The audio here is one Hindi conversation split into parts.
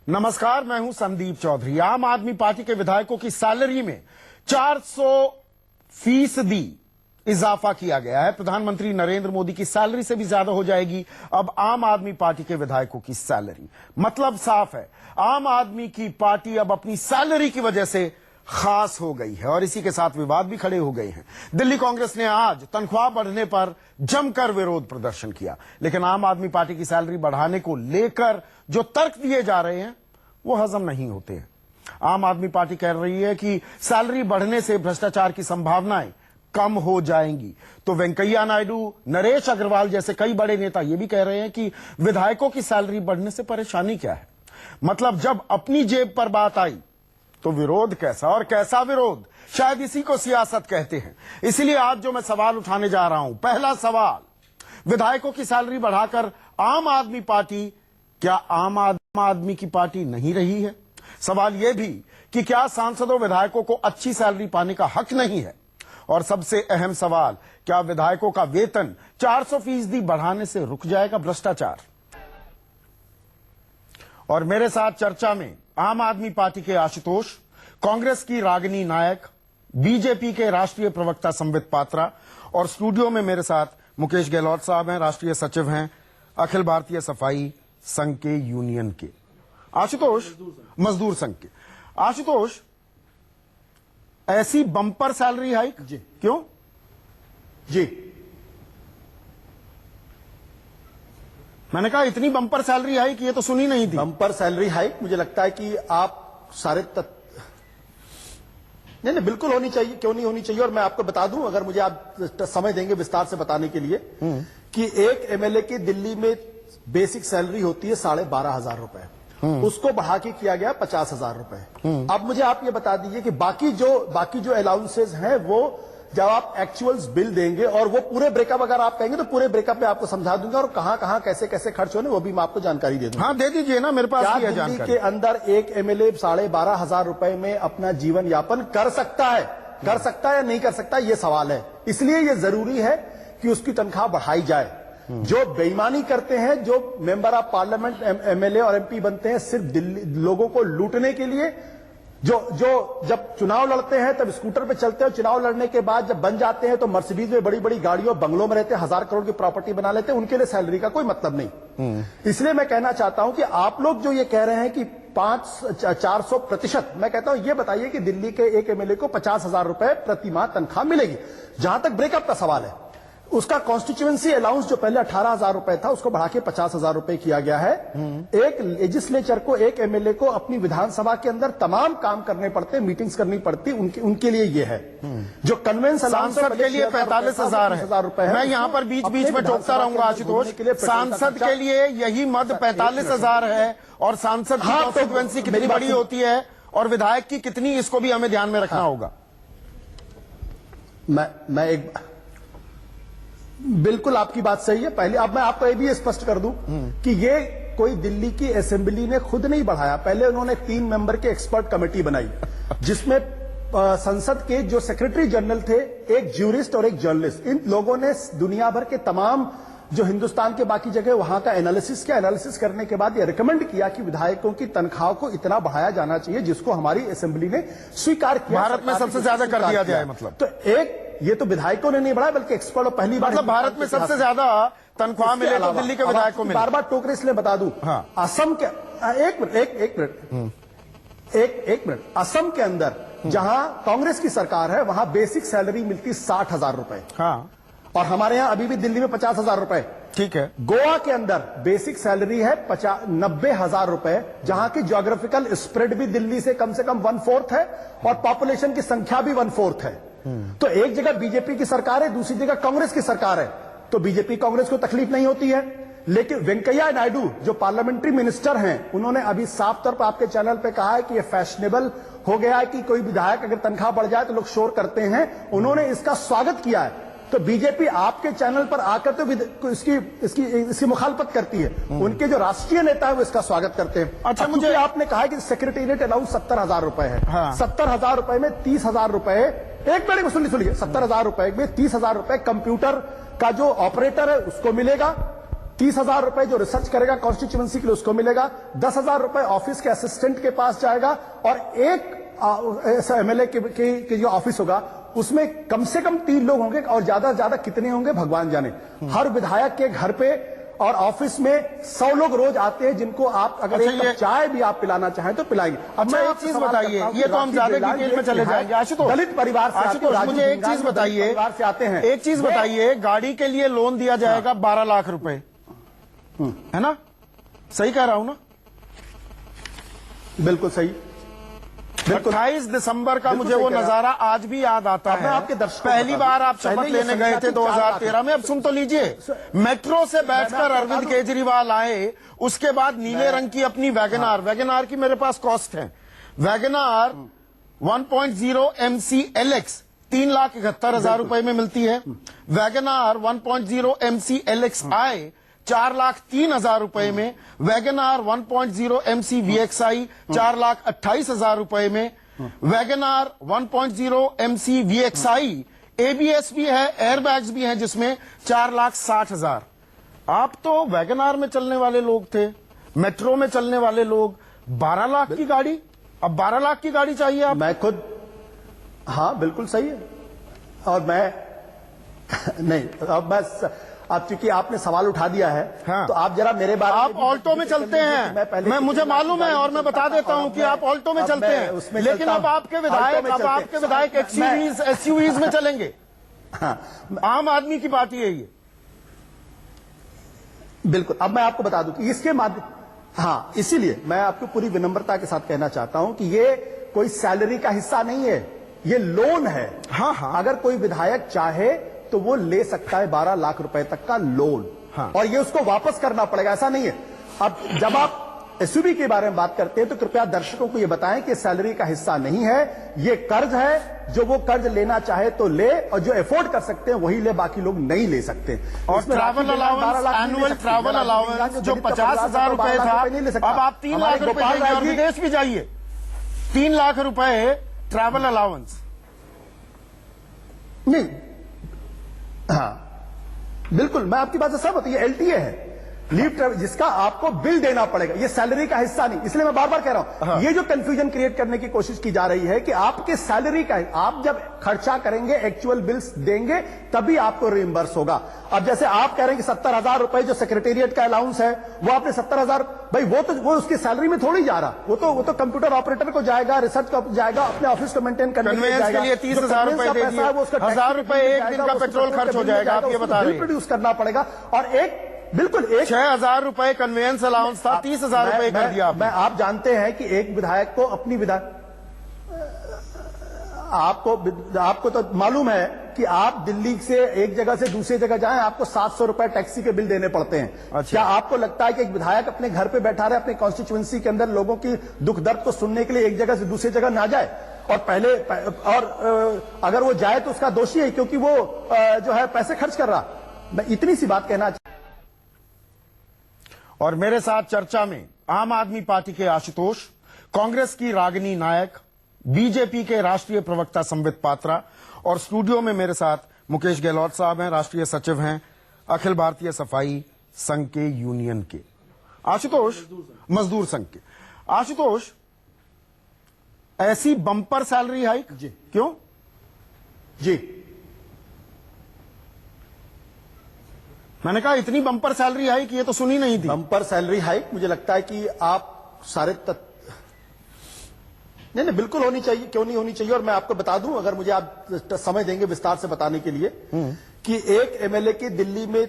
नमस्कार, मैं हूं संदीप चौधरी। आम आदमी पार्टी के विधायकों की सैलरी में 400% इजाफा किया गया है। प्रधानमंत्री नरेंद्र मोदी की सैलरी से भी ज्यादा हो जाएगी अब आम आदमी पार्टी के विधायकों की सैलरी। मतलब साफ है, आम आदमी की पार्टी अब अपनी सैलरी की वजह से खास हो गई है और इसी के साथ विवाद भी खड़े हो गए हैं। दिल्ली कांग्रेस ने आज तनख्वाह बढ़ने पर जमकर विरोध प्रदर्शन किया, लेकिन आम आदमी पार्टी की सैलरी बढ़ाने को लेकर जो तर्क दिए जा रहे हैं वो हजम नहीं होते हैं। आम आदमी पार्टी कह रही है कि सैलरी बढ़ने से भ्रष्टाचार की संभावनाएं कम हो जाएंगी, तो वेंकैया नायडू, नरेश अग्रवाल जैसे कई बड़े नेता ये भी कह रहे हैं कि विधायकों की सैलरी बढ़ने से परेशानी क्या है। मतलब जब अपनी जेब पर बात आई तो विरोध कैसा, और कैसा विरोध, शायद इसी को सियासत कहते हैं। इसलिए आज जो मैं सवाल उठाने जा रहा हूं, पहला सवाल, विधायकों की सैलरी बढ़ाकर आम आदमी पार्टी क्या आम आदमी की पार्टी नहीं रही है? सवाल यह भी कि क्या सांसदों विधायकों को अच्छी सैलरी पाने का हक नहीं है? और सबसे अहम सवाल, क्या विधायकों का वेतन 400% बढ़ाने से रुक जाएगा भ्रष्टाचार? और मेरे साथ चर्चा में आम आदमी पार्टी के आशुतोष, कांग्रेस की रागिनी नायक, बीजेपी के राष्ट्रीय प्रवक्ता संबित पात्रा और स्टूडियो में मेरे साथ मुकेश गहलोत साहब हैं, राष्ट्रीय सचिव हैं अखिल भारतीय सफाई संघ के यूनियन के। आशुतोष, मजदूर संघ के। आशुतोष, ऐसी बंपर सैलरी हाइक जी क्यों? जी मैंने कहा इतनी बंपर सैलरी हाइक ये तो सुनी नहीं थी। बंपर सैलरी हाइक मुझे लगता है कि आप सारे नहीं बिल्कुल होनी चाहिए, क्यों नहीं होनी चाहिए। और मैं आपको बता दूं, अगर मुझे आप समय देंगे विस्तार से बताने के लिए, कि एक एमएलए की दिल्ली में बेसिक सैलरी होती है 12,500 रुपए, उसको बढ़ा के किया गया 50,000 रुपए। अब मुझे आप ये बता दीजिए कि बाकी जो अलाउंसेस हैं वो जब आप एक्चुअल्स बिल देंगे और वो पूरे ब्रेकअप अगर आप कहेंगे तो पूरे ब्रेकअप में आपको समझा दूंगा, और कहां कैसे कैसे खर्च होने वो भी मैं आपको जानकारी दे दूंगा। हाँ, दे दीजिए ना, मेरे पास क्या दिल्ली के अंदर एक एमएलए 12,500 रुपए में अपना जीवन यापन कर सकता है या नहीं कर सकता, ये सवाल है। इसलिए ये जरूरी है कि उसकी तनख्वाह बढ़ाई जाए। जो बेईमानी करते हैं, जो मेंबर ऑफ पार्लियामेंट, एमएलए और एमपी बनते हैं सिर्फ दिल्ली लोगों को लूटने के लिए, जो जब चुनाव लड़ते हैं तब स्कूटर पे चलते हैं, चुनाव लड़ने के बाद जब बन जाते हैं तो मर्सिडीज में बड़ी बड़ी गाड़ियों, बंगलों में रहते हैं, 1000 करोड़ की प्रॉपर्टी बना लेते हैं, उनके लिए सैलरी का कोई मतलब नहीं। इसलिए मैं कहना चाहता हूं कि आप लोग जो ये कह रहे हैं कि 400%, मैं कहता हूं ये बताइए कि दिल्ली के एक एमएलए को 50,000 रुपए प्रति माह तनख्वाह मिलेगी। जहां तक ब्रेकअप का सवाल है, उसका कॉन्स्टिट्यूएंसी अलाउंस जो पहले 18,000 रुपए था उसको बढ़ा के 50,000 रुपए किया गया है। एक लेजिस्लेचर को, एक एमएलए को अपनी विधानसभा के अंदर तमाम काम करने पड़ते, मीटिंग्स करनी पड़ती, उनके लिए ये है। जो कन्वेंस सांसद के लिए 45,000 रुपए। मैं यहाँ पर बीच बीच में टोकता रहूंगा आशुतोष, सांसद के लिए यही मद 45,000 है, और सांसद की कॉन्स्टिट्यूएंसी कितनी बड़ी होती है और विधायक की कितनी, इसको भी हमें ध्यान में रखना होगा। मैं एक बिल्कुल आपकी बात सही है। पहले अब मैं आपको ये भी स्पष्ट कर दूं कि ये कोई दिल्ली की असेंबली ने खुद नहीं बढ़ाया। पहले उन्होंने 3 मेंबर की एक्सपर्ट कमेटी बनाई, जिसमें संसद के जो सेक्रेटरी जनरल थे, एक ज्यूरिस्ट और एक जर्नलिस्ट, इन लोगों ने दुनिया भर के तमाम जो हिंदुस्तान के बाकी जगह वहां का एनालिसिस किया। एनालिसिस करने के बाद ये रिकमेंड किया कि विधायकों की तनख्वाह को इतना बढ़ाया जाना चाहिए जिसको हमारी असेंबली ने स्वीकार किया। भारत में सबसे ज्यादा कर दिया जाए, मतलब तो एक ये तो विधायकों ने नहीं बढ़ाया बल्कि एक्सपर्ट, पहली बार मतलब भारत में सबसे ज्यादा तनख्वाह मिले तो दिल्ली के विधायक को मिले। बार बार टोकरे इसलिए बता दूं, हाँ। असम के एक मिनट असम के अंदर जहां कांग्रेस की सरकार है वहां बेसिक सैलरी मिलती 60,000 रुपए, हाँ, और हमारे यहां अभी भी दिल्ली में 50,000 रुपए। ठीक है। गोवा के अंदर बेसिक सैलरी है 90,000 रुपए, जहां की ज्योग्राफिकल स्प्रेड भी दिल्ली से कम 1/4 है और पॉपुलेशन की संख्या भी 1/4 है। तो एक जगह बीजेपी की सरकार है, दूसरी जगह कांग्रेस की सरकार है, तो बीजेपी कांग्रेस को तकलीफ नहीं होती है। लेकिन वेंकैया नायडू जो पार्लियामेंट्री मिनिस्टर हैं, उन्होंने अभी साफ तौर पर आपके चैनल पे कहा है कि यह फैशनेबल हो गया है कि कोई विधायक अगर तनख्वाह बढ़ जाए तो लोग शोर करते हैं। उन्होंने इसका स्वागत किया है। तो बीजेपी आपके चैनल पर आकर तो इसकी मुखालफत करती है। उनके जो राष्ट्रीय नेता है वो इसका स्वागत करते हैं। अच्छा, मुझे आपने कहा कि सेक्रेटेरिएट अलाउंस 70,000 रुपए है। हाँ। 70,000 रुपए में 30,000 रुपए, एक मिनट सुनिए, 70,000 रुपए में 30,000 रुपए कंप्यूटर का जो ऑपरेटर है उसको मिलेगा, 30,000 रुपए जो रिसर्च करेगा कॉन्स्टिट्यूएंसी के लिए उसको मिलेगा, 10,000 रुपए ऑफिस के असिस्टेंट के पास जाएगा, और एक एमएलए के जो ऑफिस होगा उसमें कम से कम 3 लोग होंगे, और ज्यादा से ज्यादा कितने होंगे भगवान जाने। हर विधायक के घर पे और ऑफिस में 100 लोग रोज आते हैं, जिनको आप अगर एक कप चाय भी आप पिलाना चाहें तो पिलाएंगे। अब अच्छा, एक चीज बताइए, ये तो हम ज्यादा डिटेल में चले जाएंगे। आशुतोष, दलित परिवार से आते हैं, मुझे एक चीज बताइए, परिवार से आते हैं, एक चीज बताइए, गाड़ी के लिए लोन दिया जाएगा 12 लाख रुपए, है ना? सही कह रहा हूं ना? बिल्कुल सही। 28 दिसंबर का मुझे वो नजारा आज भी याद आता है। आपके दर्शकों पहली बार आप शपथ लेने गए थे 2013 में। अब सुन तो लीजिए, मेट्रो से बैठकर अरविंद केजरीवाल आए, उसके बाद नीले रंग की अपनी वैगनार, वैगनार की मेरे पास कॉस्ट है, वैगनार 1.0 MC LX 3,71,000 रुपए में मिलती है। वैगनार 1.0 MC LX I 4,03,000 रुपए में। वैगनार 1.0 MC VXI 4,28,000 रुपए में। वैगनार 1.0 MC VXI ABS भी है, एयरबैग्स भी हैं, जिसमें 4,60,000। आप तो वैगनार में चलने वाले लोग थे, मेट्रो में चलने वाले लोग, 12 लाख की गाड़ी, अब 12 लाख की गाड़ी चाहिए आप? मैं खुद, हाँ बिल्कुल सही है। और मैं नहीं, अब बस, अब चूंकि आपने सवाल उठा दिया है, हाँ। तो आप जरा मेरे बारे में, आप ऑल्टो में चलते हैं, मैं मुझे मालूम है, और मैं बता देता हूं कि आप ऑल्टो में चलते हैं, लेकिन अब आपके विधायक SUVs में चलेंगे। आम आदमी की पार्टी है ये। बिल्कुल। अब मैं आपको बता दूं कि इसके माध्यम, हाँ, इसीलिए मैं आपको पूरी विनम्रता के साथ कहना चाहता हूं कि ये कोई सैलरी का हिस्सा नहीं है, ये लोन है। हाँ हाँ, अगर कोई विधायक चाहे तो वो ले सकता है 12 लाख रुपए तक का लोन, हाँ। और ये उसको वापस करना पड़ेगा, ऐसा नहीं है। अब जब आप एसयूवी के बारे में बात करते हैं तो कृपया दर्शकों को ये बताएं कि सैलरी का हिस्सा नहीं है, ये कर्ज है। जो वो कर्ज लेना चाहे तो ले, और जो अफोर्ड कर सकते हैं वही ले, बाकी लोग नहीं ले सकते। और travel allowance, annual travel allowance जो 50,000 रुपए था, अब आप 3 लाख रुपए देंगे और विदेश भी जाइए। 3 लाख रुपए ट्रैवल अलाउंस नहीं। हाँ बिल्कुल, मैं आपकी बात से सहमत हूं। ये LTA है, लीव ट्रैवल, जिसका आपको बिल देना पड़ेगा, ये सैलरी का हिस्सा नहीं। इसलिए मैं बार बार कह रहा हूं, हाँ। ये जो कंफ्यूजन क्रिएट करने की कोशिश की जा रही है कि आपके सैलरी का, आप जब खर्चा करेंगे, एक्चुअल बिल्स देंगे, तभी आपको रिइंबर्स होगा। अब जैसे आप कह रहे हैं कि 70,000 रुपए जो सेक्रेटेरिएट का अलाउंस है, वो आपने 70,000, भाई वो उसकी सैलरी में थोड़ी जा रहा, वो तो कंप्यूटर ऑपरेटर को जाएगा, रिसर्च को जाएगा, अपने ऑफिस को मेंटेन करने के लिए 30,000 रुपए दे दिए, 1,000 रुपए एक दिन का पेट्रोल खर्च हो जाएगा, आप ये बता रहे हैं। प्रोड्यूस करना पड़ेगा, और एक बिल्कुल 6,000 रुपए कन्वेंस अलाउंस था, 30,000 रुपए कर दिया आपने। आप जानते हैं कि एक विधायक को अपनी आपको तो मालूम है कि आप दिल्ली से एक जगह से दूसरी जगह जाएं, आपको 700 रुपए टैक्सी के बिल देने पड़ते हैं। अच्छा। क्या आपको लगता है कि एक विधायक अपने घर पे बैठा रहे, अपने कॉन्स्टिट्यूएंसी के अंदर लोगों की दुख दर्द को सुनने के लिए एक जगह से दूसरी जगह ना जाए? और अगर वो जाए तो उसका दोषी है, क्योंकि वो जो है पैसे खर्च कर रहा। मैं इतनी सी बात कहना। और मेरे साथ चर्चा में आम आदमी पार्टी के आशुतोष, कांग्रेस की रागिनी नायक, बीजेपी के राष्ट्रीय प्रवक्ता संबित पात्रा, और स्टूडियो में मेरे साथ मुकेश गहलोत साहब हैं, राष्ट्रीय सचिव हैं अखिल भारतीय सफाई संघ के यूनियन के। आशुतोष, मजदूर संघ के। आशुतोष, ऐसी बम्पर सैलरी हाइक जी, क्यों? जी, मैंने कहा इतनी बम्पर सैलरी हाइक ये तो सुनी नहीं थी। बम्पर सैलरी हाइक, मुझे लगता है कि आप सारे नहीं, बिल्कुल होनी चाहिए, क्यों नहीं होनी चाहिए। और मैं आपको बता दूं, अगर मुझे आप समय देंगे विस्तार से बताने के लिए, कि एक एमएलए की दिल्ली में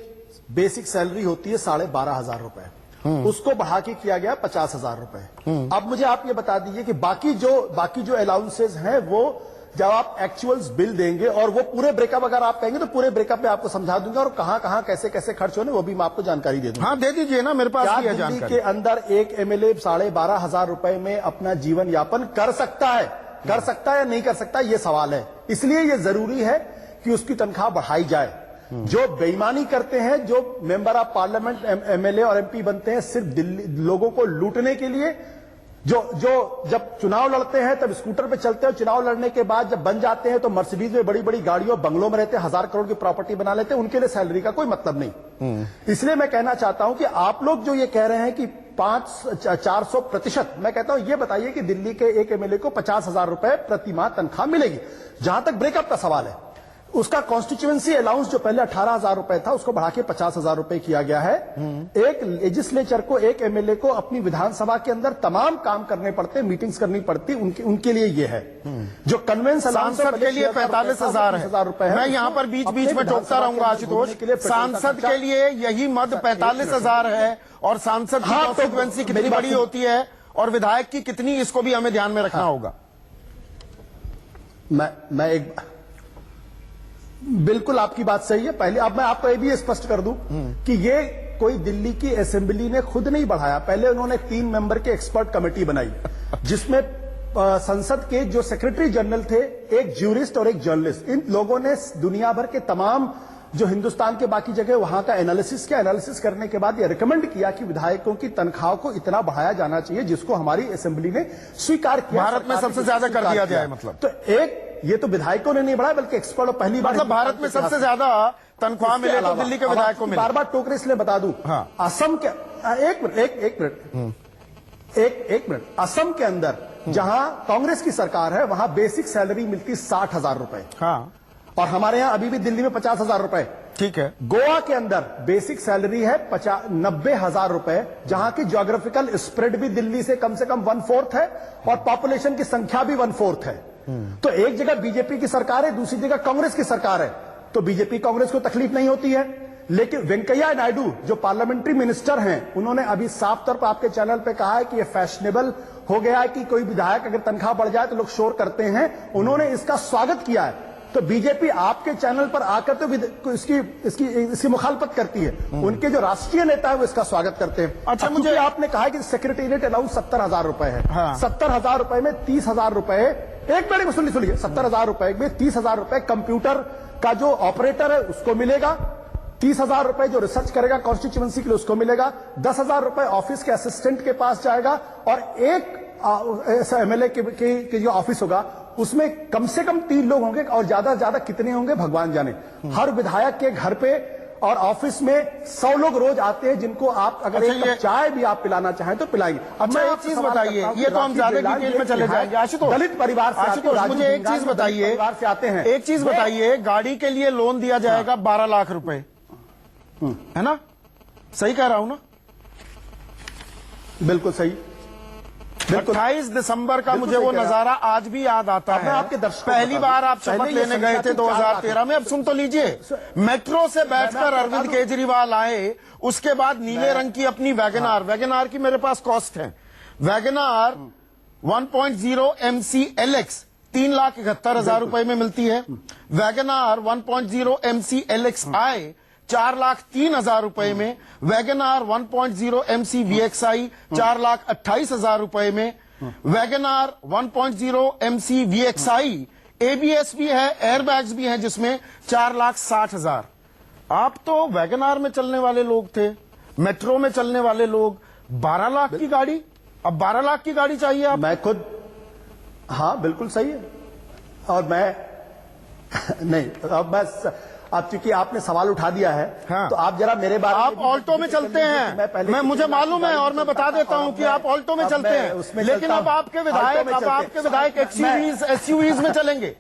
बेसिक सैलरी होती है 12,500 रुपए, उसको बढ़ा के किया गया 50,000 रुपए। अब मुझे आप ये बता दीजिए कि बाकी जो अलाउंसेस हैं, वो जब आप एक्चुअल्स बिल देंगे, और वो पूरे ब्रेकअप अगर आप कहेंगे तो पूरे ब्रेकअप में आपको समझा दूंगा, और कहां कैसे कैसे खर्च होने वो भी मैं आपको जानकारी दे दूंगा। हाँ, दे दीजिए ना, मेरे पास क्या दिल्ली के अंदर एक एमएलए 12,500 रुपए में अपना जीवन यापन कर सकता है या नहीं कर सकता, ये सवाल है। इसलिए ये जरूरी है कि उसकी तनख्वाह बढ़ाई जाए। जो बेईमानी करते हैं, जो मेंबर ऑफ पार्लियामेंट, एमएलए और एमपी बनते हैं सिर्फ दिल्ली लोगों को लूटने के लिए, जो जब चुनाव लड़ते हैं तब स्कूटर पे चलते हैं, चुनाव लड़ने के बाद जब बन जाते हैं तो मर्सिडीज में बड़ी बड़ी गाड़ियों बंगलों में रहते हैं, 1000 करोड़ की प्रॉपर्टी बना लेते हैं, उनके लिए सैलरी का कोई मतलब नहीं। इसलिए मैं कहना चाहता हूं कि आप लोग जो ये कह रहे हैं कि 400%, मैं कहता हूं ये बताइए कि दिल्ली के एक एमएलए को 50,000 रुपए प्रति माह तनख्वाह मिलेगी। जहां तक ब्रेकअप का सवाल है, उसका कॉन्स्टिट्यूएंसी अलाउंस जो पहले 18,000 रुपए था उसको बढ़ा के 50,000 रुपए किया गया है। एक लेजिस्लेचर को, एक एमएलए को अपनी विधानसभा के अंदर तमाम काम करने पड़ते, मीटिंग्स करनी पड़ती, उनके लिए ये है। जो कन्वेंस अलाउंस सांसद के लिए 45,000 है। मैं यहाँ पर बीच बीच में टोकता रहूंगा आशुतोष, सांसद के लिए यही मद 45,000 है, और सांसद की कॉन्स्टिट्यूएंसी कितनी बड़ी होती है और विधायक की कितनी, इसको भी हमें ध्यान में रखना होगा। मैं एक बिल्कुल आपकी बात सही है। पहले अब मैं आपको ये भी स्पष्ट कर दूं कि ये कोई दिल्ली की असेंबली ने खुद नहीं बढ़ाया। पहले उन्होंने 3 मेंबर के एक्सपर्ट कमेटी बनाई, जिसमें संसद के जो सेक्रेटरी जनरल थे, एक ज्यूरिस्ट और एक जर्नलिस्ट, इन लोगों ने दुनिया भर के तमाम जो हिंदुस्तान के बाकी जगह वहां का एनालिसिस किया। एनालिसिस करने के बाद ये रिकमेंड किया कि विधायकों की तनख्वाह को इतना बढ़ाया जाना चाहिए, जिसको हमारी असेंबली ने स्वीकार किया। भारत में सबसे ज्यादा कर दिया जाए, मतलब तो एक ये तो विधायकों ने नहीं बढ़ाया बल्कि एक्सपर्ट, पहली बार मतलब भारत में सबसे ज्यादा तनख्वाह मिले तो दिल्ली के विधायक को मिले। बार बार टोक रहे इसलिए बता दूं, हाँ। असम के एक मिनट असम के अंदर जहां कांग्रेस की सरकार है वहां बेसिक सैलरी मिलती 60,000 रुपए, हाँ, और हमारे यहां अभी भी दिल्ली में 50,000 रुपए। ठीक है। गोवा के अंदर बेसिक सैलरी है 90,000 रुपए, जहां की ज्योग्राफिकल स्प्रेड भी दिल्ली से कम 1/4 है और पॉपुलेशन की संख्या भी 1/4 है। तो एक जगह बीजेपी की सरकार है, दूसरी जगह कांग्रेस की सरकार है, तो बीजेपी कांग्रेस को तकलीफ नहीं होती है। लेकिन वेंकैया नायडू जो पार्लियामेंट्री मिनिस्टर हैं, उन्होंने अभी साफ तौर पर आपके चैनल पे कहा है कि ये फैशनेबल हो गया है कि कोई विधायक अगर तनख्वाह बढ़ जाए तो लोग शोर करते हैं। उन्होंने इसका स्वागत किया है। तो बीजेपी आपके चैनल पर आकर तो इसकी मुखालफत करती है, उनके जो राष्ट्रीय नेता है वो इसका स्वागत करते हैं। अच्छा, मुझे आपने कहा कि सेक्रेटेरिएट अलाउंस 70,000 रुपए है, हाँ। 70,000 रुपए में 30,000 रुपए, एक मिनट सुनिए, 70,000 रुपए में 30,000 रुपए कंप्यूटर का जो ऑपरेटर है उसको मिलेगा, 30,000 रुपए जो रिसर्च करेगा कॉन्स्टिट्यूएंसी के लिए उसको मिलेगा, 10,000 रुपए ऑफिस के असिस्टेंट के पास जाएगा, और एक एमएलए के जो ऑफिस होगा उसमें कम से कम 3 लोग होंगे, और ज्यादा से ज्यादा कितने होंगे भगवान जाने। हर विधायक के घर पे और ऑफिस में 100 लोग रोज आते हैं, जिनको आप अगर एक कप चाय भी आप पिलाना चाहें तो पिलाएंगे। अब मैं एक चीज बताइए, ये तो हम ज्यादा डिटेल में चले जाएंगे आशुतोष, दलित परिवार से आते हैं, मुझे एक चीज बताइए, एक चीज बताइए, गाड़ी के लिए लोन दिया जाएगा 12 लाख रुपए, है ना? सही कह रहा हूं ना? बिल्कुल सही। 28 दिसंबर का मुझे वो नजारा आज भी याद आता है। आपके दर्शकों पहली बार आप शपथ लेने गए थे 2013 में। अब सुन तो लीजिए, मेट्रो से बैठकर अरविंद केजरीवाल आए, उसके बाद नीले रंग की अपनी वैगनार, वैगनार की मेरे पास कॉस्ट है, वैगनार 1.0 MC LX 3,71,000 रुपए में मिलती है। वैगनार 1.0 MC LX I 4,03,000 रुपए में। वैगनार 1.0 MC VXI 4,28,000 रुपए में। वैगनार 1.0 MC VXI ABS भी है, एयरबैग्स भी हैं, जिसमें 4,60,000। आप तो वैगनार में चलने वाले लोग थे, मेट्रो में चलने वाले लोग, 12 लाख की गाड़ी, अब 12 लाख की गाड़ी चाहिए आप? मैं खुद, हाँ बिल्कुल सही है। और मैं नहीं, अब चूंकि आपने सवाल उठा दिया है, हाँ। तो आप जरा मेरे बारे में, आप ऑल्टो में चलते हैं, मैं मुझे मालूम है, और मैं बता देता हूं कि आप ऑल्टो में चलते हैं, लेकिन अब आपके विधायक SUVs में चलेंगे।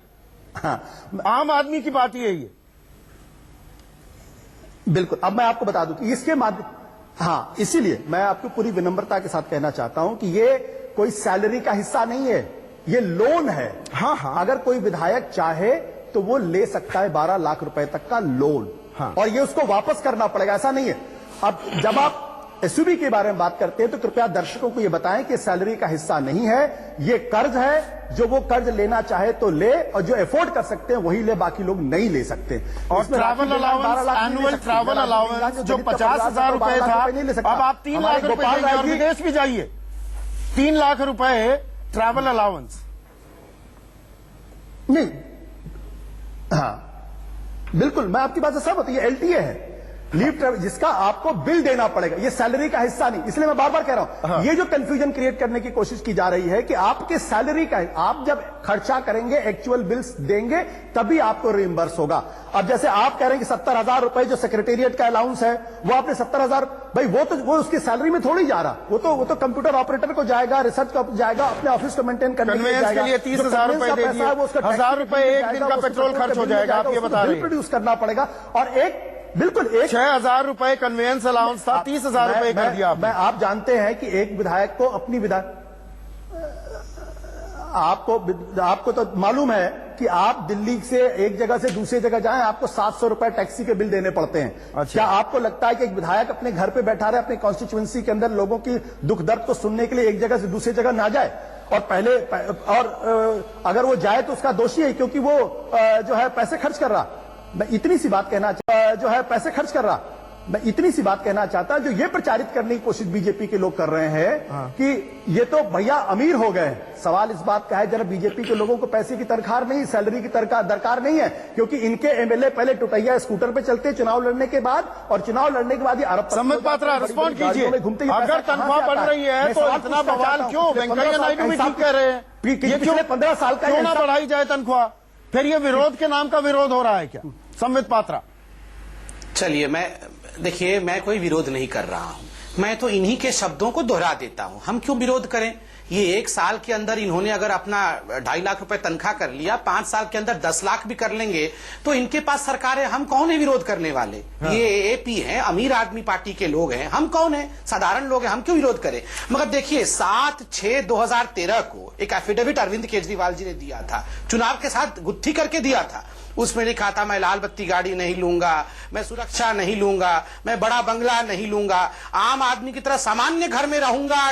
हाँ, आम आदमी की पार्टी है ये। बिल्कुल। अब मैं आपको बता दूं कि इसके माध्यम, हाँ, इसीलिए मैं आपको पूरी विनम्रता के साथ कहना चाहता हूं कि ये कोई सैलरी का हिस्सा नहीं है, ये लोन है। हाँ, हाँ। अगर कोई विधायक चाहे तो वो ले सकता है 12 लाख रुपए तक का लोन, हाँ। और ये उसको वापस करना पड़ेगा, ऐसा नहीं है। अब जब आप एसयूवी के बारे में बात करते हैं तो कृपया दर्शकों को ये बताएं कि सैलरी का हिस्सा नहीं है, ये कर्ज है। जो वो कर्ज लेना चाहे तो ले, और जो अफोर्ड कर सकते हैं वही ले, बाकी लोग नहीं ले सकते। और travel allowance, annual travel allowance जो 50,000 रुपए था, अब आप 3 लाख रुपए देंगे और विदेश भी जाइए, 3 लाख रुपए ट्रैवल अलाउंस। नहीं, हाँ बिल्कुल, मैं आपकी बात से सहमत हूं, ये LTA है। जिसका आपको बिल देना पड़ेगा, ये सैलरी का हिस्सा नहीं। इसलिए मैं बार बार कह रहा हूं, ये जो कंफ्यूजन क्रिएट करने की कोशिश की जा रही है कि आपके सैलरी का, आप जब खर्चा करेंगे, एक्चुअल बिल्स देंगे, तभी आपको रिइंबर्स होगा। अब जैसे आप कह रहे हैं कि 70,000 रुपए जो सेक्रेटेरिएट का अलाउंस है, वो आपने 70,000, भाई वो उसकी सैलरी में थोड़ी जा रहा, वो तो कंप्यूटर ऑपरेटर को जाएगा, रिसर्च को जाएगा, अपने ऑफिस को मेंटेन करने के लिए 30,000 रुपए दे दिए, 1,000 रुपए एक दिन का पेट्रोल खर्च हो जाएगा, आप ये बता रहे हैं। प्रोड्यूस करना पड़ेगा। और बिल्कुल 6,000 रुपए कन्वेंस अलाउंस था, 30,000 रुपए कर दिया आपने। आप जानते हैं कि एक विधायक को अपनी आपको तो मालूम है कि आप दिल्ली से एक जगह से दूसरी जगह जाएं, आपको 700 रुपए टैक्सी के बिल देने पड़ते हैं। अच्छा। क्या आपको लगता है कि एक विधायक अपने घर पे बैठा रहे, अपने कॉन्स्टिट्यूएंसी के अंदर लोगों की दुख दर्द को सुनने के लिए एक जगह से दूसरी जगह ना जाए? और अगर वो जाए तो उसका दोषी है, क्योंकि वो जो है पैसे खर्च कर रहा। मैं इतनी सी बात कहना चाहता जो ये प्रचारित करने की कोशिश बीजेपी के लोग कर रहे हैं कि ये तो भैया अमीर हो गए। सवाल इस बात का है, जरा बीजेपी के लोगों को पैसे की तनख्वाह नहीं, सैलरी की दरकार नहीं है, क्योंकि इनके एमएलए पहले टुटैया स्कूटर पे चलते चुनाव लड़ने के बाद, और चुनाव लड़ने के बाद ही अरब सम्मत पात्रा रिस्पॉन्ड कीजिए। अगर तनख्वाह बढ़ रही है तो इतना बवाल क्यों? वेंकैया नायडू भी ठीक कह रहे हैं, ये क्यों 15 साल का क्यों ना बढ़ाई जाए तनख्वाह? फिर ये विरोध के नाम का विरोध हो रहा है क्या? सम्मित पात्रा, चलिए, देखिए, मैं कोई विरोध नहीं कर रहा हूं, मैं तो इन्हीं के शब्दों को दोहरा देता हूं। हम क्यों विरोध करें? ये एक साल के अंदर इन्होंने अगर अपना 2.5 लाख रुपए तनख्वाह कर लिया, 5 साल के अंदर 10 लाख भी कर लेंगे तो इनके पास सरकार है, हम कौन है विरोध करने वाले? हाँ। ये एपी हैं, अमीर आदमी पार्टी के लोग हैं, हम कौन है? साधारण लोग हैं, हम क्यों विरोध करें? मगर देखिए, 7/6/2013 को एक एफिडेविट अरविंद केजरीवाल जी ने दिया था, चुनाव के साथ गुत्थी करके दिया था। उसमें लिखा था, मैं लाल बत्ती गाड़ी नहीं लूंगा, मैं सुरक्षा नहीं लूंगा, मैं बड़ा बंगला नहीं लूंगा, आम आदमी की तरह सामान्य घर में रहूंगा,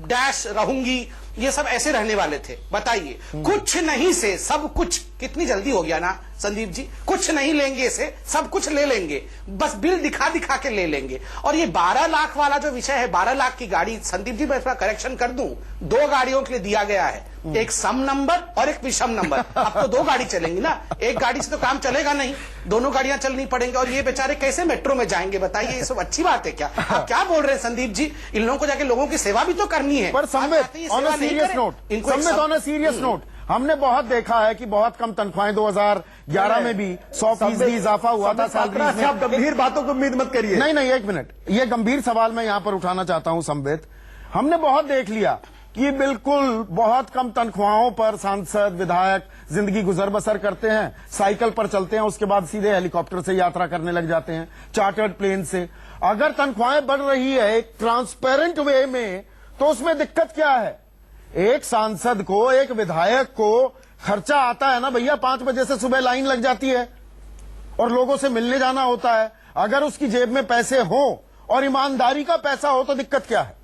डैश रहूंगी। ये सब ऐसे रहने वाले थे। बताइए, कुछ नहीं से सब कुछ, कितनी जल्दी हो गया ना संदीप जी? कुछ नहीं लेंगे से सब कुछ ले लेंगे, बस बिल दिखा दिखा के ले लेंगे। और ये 12 लाख वाला जो विषय है, 12 लाख की गाड़ी, संदीप जी मैं थोड़ा करेक्शन कर दूं, 2 गाड़ियों के लिए दिया गया है, एक सम नंबर और एक विषम नंबर। अब तो 2 गाड़ी चलेंगी ना, एक गाड़ी से तो काम चलेगा नहीं, दोनों गाड़ियां चलनी पड़ेंगी। और ये बेचारे कैसे मेट्रो में जाएंगे? बताइए, ये सब अच्छी बात है क्या? आप क्या बोल रहे हैं संदीप जी? इन लोगों को जाके लोगों की सेवा भी तो करनी है। पर Sambit on a serious note, हमने बहुत देखा है कि बहुत कम तनख्वाहें 2011 में भी 100% इजाफा हुआ था सैलरी में। आप गंभीर बातों को उम्मीद मत करिए। नहीं, एक मिनट, ये गंभीर सवाल मैं यहां पर उठाना चाहता हूं संबित। हमने बहुत देख लिया कि बिल्कुल बहुत कम तनख्वाहों पर सांसद विधायक जिंदगी गुजर बसर करते हैं, साइकिल पर चलते हैं, उसके बाद सीधे हेलीकॉप्टर से यात्रा करने लग जाते हैं, चार्टर्ड प्लेन से। अगर तनख्वाहें बढ़ रही है एक ट्रांसपेरेंट वे में, तो उसमें दिक्कत क्या है? एक सांसद को, एक विधायक को खर्चा आता है ना भैया, 5 बजे से सुबह लाइन लग जाती है और लोगों से मिलने जाना होता है। अगर उसकी जेब में पैसे हो और ईमानदारी का पैसा हो तो दिक्कत क्या है?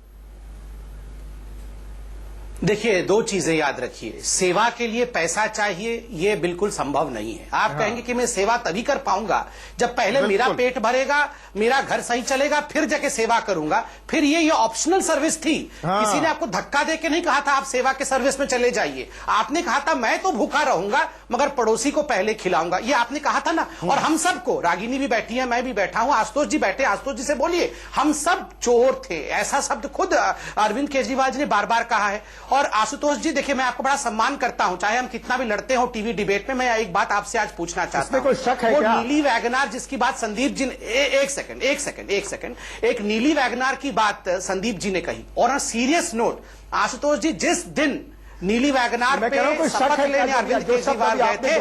देखिए, 2 चीजें याद रखिए, सेवा के लिए पैसा चाहिए, यह बिल्कुल संभव नहीं है। आप कहेंगे कि मैं सेवा तभी कर पाऊंगा जब पहले मेरा पेट भरेगा, मेरा घर सही चलेगा, फिर जाके सेवा करूंगा। फिर ये ऑप्शनल सर्विस थी। किसी ने आपको धक्का देके नहीं कहा था आप सेवा के सर्विस में चले जाइए। आपने कहा था मैं तो भूखा रहूंगा मगर पड़ोसी को पहले खिलाऊंगा, ये आपने कहा था ना। और हम सबको, रागिनी भी बैठी है, मैं भी बैठा हूं, आशुतोष जी बैठे, आशुतोष जी से बोलिए, हम सब चोर थे। ऐसा शब्द खुद अरविंद केजरीवाल जी ने बार बार कहा है। और आशुतोष जी, देखिए, मैं आपको बड़ा सम्मान करता हूं, चाहे हम कितना भी लड़ते हो टीवी डिबेट में। मैं एक बात आपसे आज पूछना चाहता हूं, कोई शक है क्या? नीली वैगनार जिसकी बात संदीप जी ने, एक सेकंड, एक नीली वैगनार की बात संदीप जी ने कही। और सीरियस नोट, आशुतोष जी, जिस दिन नीली वैगनार पे शपथ लेने अरविंद केजरीवाल गए थे,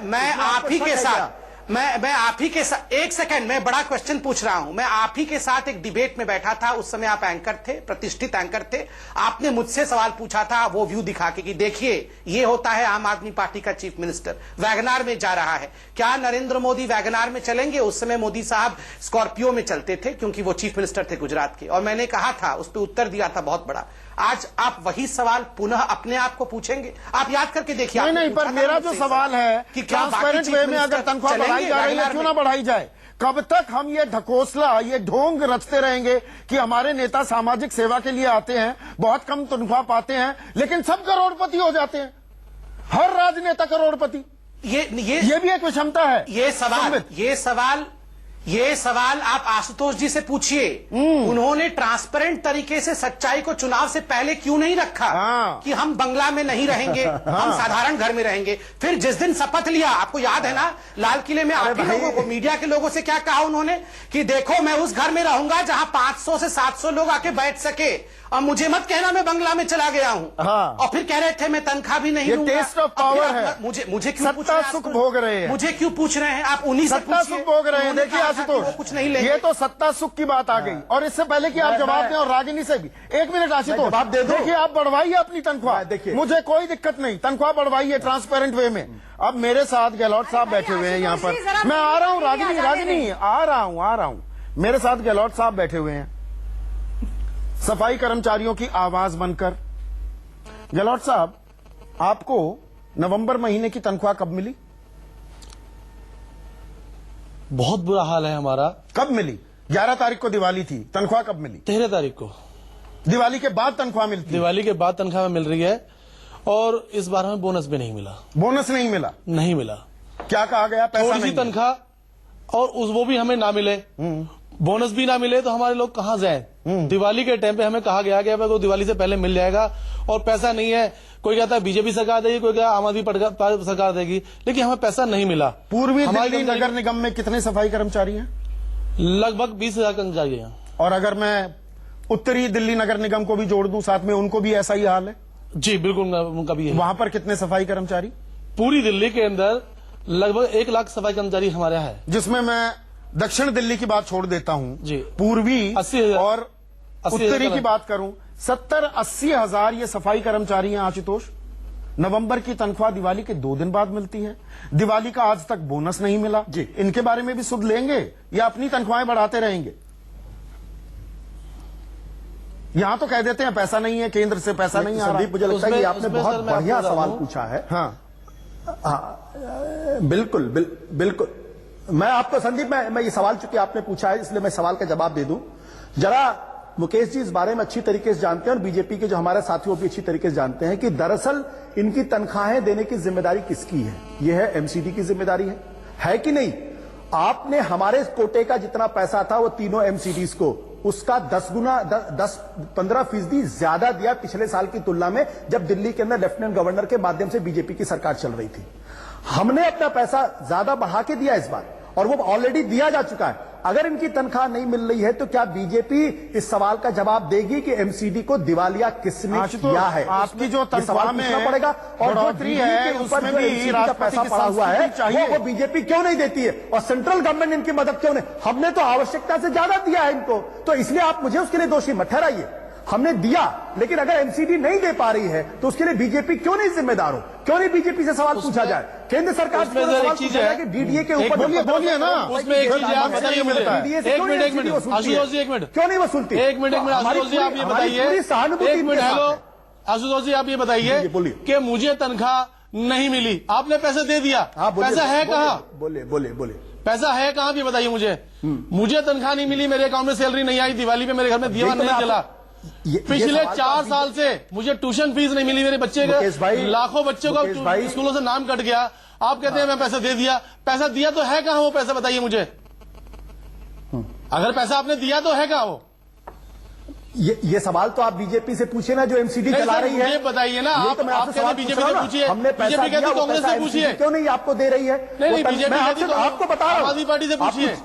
मैं आप ही के साथ, मैं आप ही के साथ, एक सेकंड, मैं बड़ा क्वेश्चन पूछ रहा हूं। मैं आप ही के साथ एक डिबेट में बैठा था, उस समय आप एंकर थे, प्रतिष्ठित एंकर थे। आपने मुझसे सवाल पूछा था वो व्यू दिखा के कि देखिए, ये होता है आम आदमी पार्टी का चीफ मिनिस्टर, वैगनार में जा रहा है, क्या नरेंद्र मोदी वैगनार में चलेंगे? उस समय मोदी साहब स्कॉर्पियो में चलते थे क्योंकि वो चीफ मिनिस्टर थे गुजरात के। और मैंने कहा था, उस पर उत्तर दिया था बहुत बड़ा। आज आप वही सवाल पुनः अपने आप को पूछेंगे? आप याद करके देखिए। नहीं, पर मेरा जो सवाल है कि ट्रांसपेरेंट वे में अगर तनख्वाह बढ़ाई जा रही है, क्यों ना बढ़ाई जाए? कब तक हम ये ढकोसला, ये ढोंग रचते रहेंगे कि हमारे नेता सामाजिक सेवा के लिए आते हैं, बहुत कम तनख्वाह पाते हैं, लेकिन सब करोड़पति हो जाते हैं, हर राजनेता करोड़पति? ये भी एक विषमता है। ये सवाल आप आशुतोष जी से पूछिए। उन्होंने ट्रांसपेरेंट तरीके से सच्चाई को चुनाव से पहले क्यों नहीं रखा कि हम बंगला में नहीं रहेंगे, हम साधारण घर में रहेंगे। फिर जिस दिन शपथ लिया, आपको याद है ना, लाल किले में आपके लोगों को, मीडिया के लोगों से क्या कहा उन्होंने कि देखो मैं उस घर में रहूंगा जहां 500 से 700 लोग आके बैठ सके, और मुझे मत कहना मैं बंगला में चला गया हूं। और फिर कह रहे थे मैं तनख्वाह भी नहीं लूंगा। टेस्ट ऑफ पावर है। मुझे क्यों पूछ रहे हैं? सुख भोग रहे हैं। मुझे क्यों पूछ रहे हैं आप? उन्हीं से सत्ता सुख भोग रहे हैं। देखिए आशुतोष, कुछ नहीं लेंगे। ये तो सत्ता सुख की बात आ गई। और इससे पहले कि आप जवाब दें, और रागिनी से भी 1 मिनट आशुतोष जवाब दे दो। देखिए, आप बढ़वाइए अपनी तनख्वाह, देखिए मुझे कोई दिक्कत नहीं, तनख्वाह बढ़वाइए ट्रांसपेरेंट वे में। अब मेरे साथ गहलोत साहब बैठे हुए हैं यहाँ पर, मैं आ रहा हूँ रागिनी आ रहा हूँ। मेरे साथ गहलोत साहब बैठे हुए हैं, सफाई कर्मचारियों की आवाज बनकर। गहलोत साहब, आपको नवंबर महीने की तनख्वाह कब मिली? बहुत बुरा हाल है हमारा। कब मिली? 11 तारीख को दिवाली थी, तनख्वाह कब मिली? 13 तारीख को। दिवाली के बाद तनख्वाह मिलती है? दिवाली के बाद तनख्वाह मिल रही है, और इस बार हमें बोनस भी नहीं मिला। बोनस नहीं मिला? नहीं मिला। क्या कहा गया? पैसा थोड़ी सी नहीं तनख्वाह, और वो भी हमें ना मिले, बोनस भी ना मिले, तो हमारे लोग कहाँ जाएं? दिवाली के टाइम पे हमें कहा गया कि वो दिवाली से पहले मिल जाएगा, और पैसा नहीं है। कोई कहता है बीजेपी सरकार देगी, कोई कहता है आम आदमी पार्टी सरकार देगी, लेकिन हमें पैसा नहीं मिला। पूर्वी दिल्ली नगर निगम में कितने सफाई कर्मचारी हैं? लगभग 20,000 कर्मचारी हैं। और अगर मैं उत्तरी दिल्ली नगर निगम को भी जोड़ दूं साथ में, उनको भी ऐसा ही हाल है? जी बिल्कुल, उनका भी है। वहां पर कितने सफाई कर्मचारी? पूरी दिल्ली के अंदर लगभग 1 लाख सफाई कर्मचारी हमारे यहाँ है, जिसमें मैं दक्षिण दिल्ली की बात छोड़ देता हूं जी। पूर्वी 80,000 और उत्तरी की बात करूं, 70-80 हजार ये सफाई कर्मचारी हैं। आशुतोष, नवंबर की तनख्वाह दिवाली के 2 दिन बाद मिलती है, दिवाली का आज तक बोनस नहीं मिला जी। इनके बारे में भी सुध लेंगे या अपनी तनख्वाहें बढ़ाते रहेंगे? यहां तो कह देते हैं पैसा नहीं है, केंद्र से पैसा नहीं आ रहा। संदीप, मुझे लगता है कि आपने बहुत बढ़िया सवाल पूछा है। हाँ, बिल्कुल बिल्कुल। मैं आपको संदीप, मैं ये सवाल चूंकि आपने पूछा है, इसलिए मैं सवाल का जवाब दे दूं। जरा मुकेश जी इस बारे में अच्छी तरीके से जानते हैं, और बीजेपी के जो हमारे साथियों भी अच्छी तरीके से जानते हैं कि दरअसल इनकी तनख्वाहें देने की जिम्मेदारी किसकी है। यह है एमसीडी की जिम्मेदारी है कि नहीं? आपने हमारे कोटे का जितना पैसा था वो तीनों एमसीडीज को, उसका 10-15% ज्यादा दिया पिछले साल की तुलना में, जब दिल्ली के अंदर लेफ्टिनेंट गवर्नर के माध्यम से बीजेपी की सरकार चल रही थी। हमने अपना पैसा ज्यादा बढ़ा के दिया इस बार, और वो ऑलरेडी दिया जा चुका है। अगर इनकी तनख्वाह नहीं मिल रही है तो क्या बीजेपी इस सवाल का जवाब देगी कि एमसीडी को दिवालिया किसने किया है? आपकी जो तनख्वाह में पड़ेगा, और बढ़ोतरी है उसमें भी का पैसा पड़ा हुआ है चाहिए, वो बीजेपी क्यों नहीं देती है? और सेंट्रल गवर्नमेंट इनकी मदद क्यों नहीं? हमने तो आवश्यकता से ज्यादा दिया है इनको, तो इसलिए आप मुझे उसके लिए दोषी मत ठहराइए। हमने दिया, लेकिन अगर एमसीडी नहीं दे पा रही है तो उसके लिए बीजेपी क्यों नहीं जिम्मेदार हो? क्यों नहीं बीजेपी से सवाल पूछा जाए? केंद्र सरकार से सवाल पूछा जाए कि डीडीए के ऊपर बोलिए ना, उसमें एक चीज आप बताइए मुझे। एक मिनट आशुतोष जी, 1 मिनट क्यों नहीं वसूलती? 1 मिनट आशुतोष जी आप ये बताइए, 1 मिनट। हेलो आशुतोष जी, आप ये बताइए कि मुझे तनख्वाह नहीं मिली, आपने पैसे दे दिया, पैसा है कहाँ? बोले पैसा है कहाँ भी बताइए मुझे। मुझे तनख्वाह नहीं मिली, मेरे अकाउंट में सैलरी नहीं आई, दिवाली पे मेरे घर में दिया नहीं जला। पिछले 4 साल से मुझे ट्यूशन फीस नहीं मिली, मेरे बच्चे का, लाखों बच्चों का स्कूलों से नाम कट गया। आप कहते हैं मैं पैसा दे दिया, पैसा दिया तो है कहाँ वो पैसा? बताइए मुझे। अगर पैसा आपने दिया तो है कहाँ वो? ये सवाल तो आप बीजेपी से पूछिए ना, जो एमसीडी चला रही है। ये बताइए ना, आप कहते हैं बीजेपी से पूछिए। हमने पैसा दिया, कांग्रेस से पूछिए, क्यों नहीं आपको दे रही है? नहीं बीजेपी आपको बता रहा हूं, आम आदमी पार्टी से पूछिए।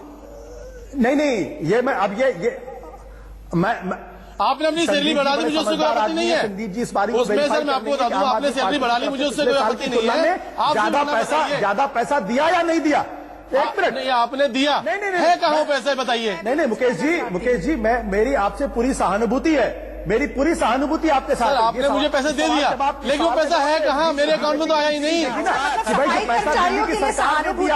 नहीं, ये मैं अब ये मैं आपने अपनी सैलरी बढ़ा ली, मुझे उससे कोई आपत्ति नहीं है। संदीप जी इस बारे में उसमें सर मैं आपको बता दूं, आपने सैलरी बढ़ा ली, मुझे उससे कोई आपत्ति नहीं है। ज्यादा पैसा दिया या नहीं दिया? 1 मिनट। नहीं, आपने दिया है कहाँ वो पैसे? बताइए। नहीं मुकेश जी, मेरी आपसे पूरी सहानुभूति है, मेरी पूरी सहानुभूति आपके साथ। आपने मुझे पैसे दे दिया, लेकिन वो पैसा है कहाँ? मेरे अकाउंट में तो आया ही नहीं। भाई पैसा दिल्ली की सरकार ने दिया,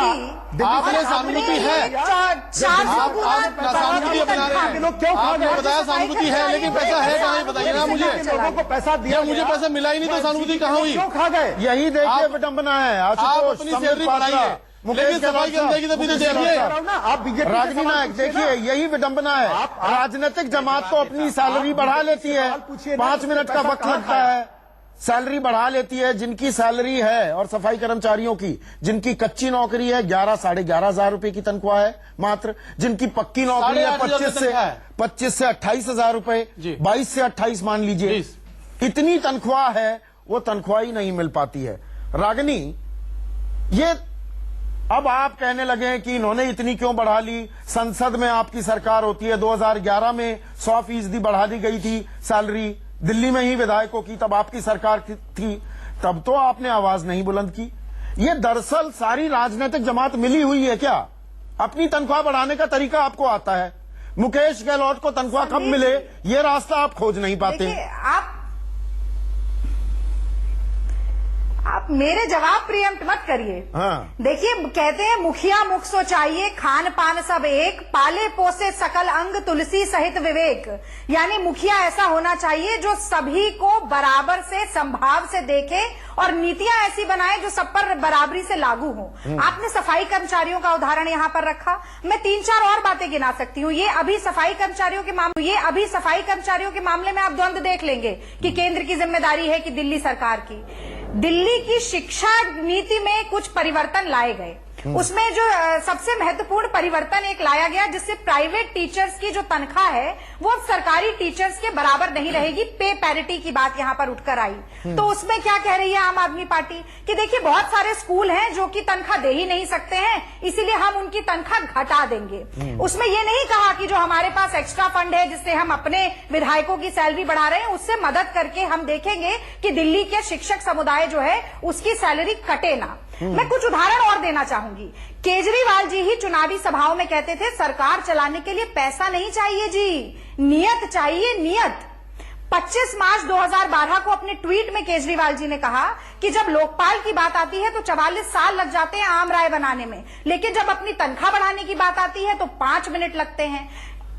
आपने सहानुभूति है, आप सहानुभूति अपना रहे हैं, आपने बताया सहानुभूति है, लेकिन पैसा है कहाँ? बताइए ना मुझे। लोगों को पैसा दिया, मुझे पैसा मिला ही नहीं तो सहानुभूति कहाँ हुई? क्यों खा गए? यही देखिए विडंबना है। आप अपनी सैलरी बढ़ाइए, लेकिन सफाई कर्मचारी की तो देखिए। आप बीजेपी राजनी नायक, देखिए यही विडंबना है। राजनीतिक जमात तो अपनी सैलरी बढ़ा लेती है, 5 मिनट का वक्त लगता है, सैलरी बढ़ा लेती है। जिनकी सैलरी है और सफाई कर्मचारियों की जिनकी कच्ची नौकरी है 11 साढ़े 11,000 रुपए की तनख्वाह है मात्र, जिनकी पक्की नौकरी है 25 से 28,000 रुपए, 22 से 28 मान लीजिए, इतनी तनख्वाह है, वो तनख्वाह ही नहीं मिल पाती है। रागिनी, ये अब आप कहने लगे कि इन्होंने इतनी क्यों बढ़ा ली, संसद में आपकी सरकार होती है, 2011 में 100% बढ़ा दी गई थी सैलरी, दिल्ली में ही विधायकों की, तब आपकी सरकार थी, तब तो आपने आवाज नहीं बुलंद की। ये दरअसल सारी राजनीतिक जमात मिली हुई है क्या? अपनी तनख्वाह बढ़ाने का तरीका आपको आता है, मुकेश गहलोत को तनख्वाह कब मिले ये रास्ता आप खोज नहीं पाते। आप मेरे जवाब प्रियम्प्ट मत करिए। हाँ। देखिए, कहते हैं मुखिया मुख सो चाहिए, खान पान सब एक, पाले पोसे सकल अंग तुलसी सहित विवेक। यानी मुखिया ऐसा होना चाहिए जो सभी को बराबर से संभाव से देखे और नीतियां ऐसी बनाए जो सब पर बराबरी से लागू हो। आपने सफाई कर्मचारियों का उदाहरण यहाँ पर रखा, मैं 3-4 और बातें गिना सकती हूँ। ये अभी सफाई कर्मचारियों के मामले में आप द्वंद्व देख लेंगे कि केंद्र की जिम्मेदारी है कि दिल्ली सरकार की। दिल्ली की शिक्षा नीति में कुछ परिवर्तन लाए गए, उसमें जो सबसे महत्वपूर्ण परिवर्तन एक लाया गया जिससे प्राइवेट टीचर्स की जो तनख्वाह है वो अब सरकारी टीचर्स के बराबर नहीं रहेगी, पे पैरिटी की बात यहां पर उठकर आई। तो उसमें क्या कह रही है आम आदमी पार्टी कि देखिए बहुत सारे स्कूल हैं जो कि तनख्वाह दे ही नहीं सकते हैं, इसीलिए हम उनकी तनख्वाह घटा देंगे। उसमें ये नहीं कहा कि जो हमारे पास एक्स्ट्रा फंड है जिससे हम अपने विधायकों की सैलरी बढ़ा रहे हैं उससे मदद करके हम देखेंगे कि दिल्ली के शिक्षक समुदाय जो है उसकी सैलरी कटे ना। मैं कुछ उदाहरण और देना चाहूंगी। केजरीवाल जी ही चुनावी सभाओं में कहते थे सरकार चलाने के लिए पैसा नहीं चाहिए जी, नियत चाहिए, नियत। 25 मार्च 2012 को अपने ट्वीट में केजरीवाल जी ने कहा कि जब लोकपाल की बात आती है तो 44 साल लग जाते हैं आम राय बनाने में, लेकिन जब अपनी तनख्वाह बढ़ाने की बात आती है तो 5 मिनट लगते हैं।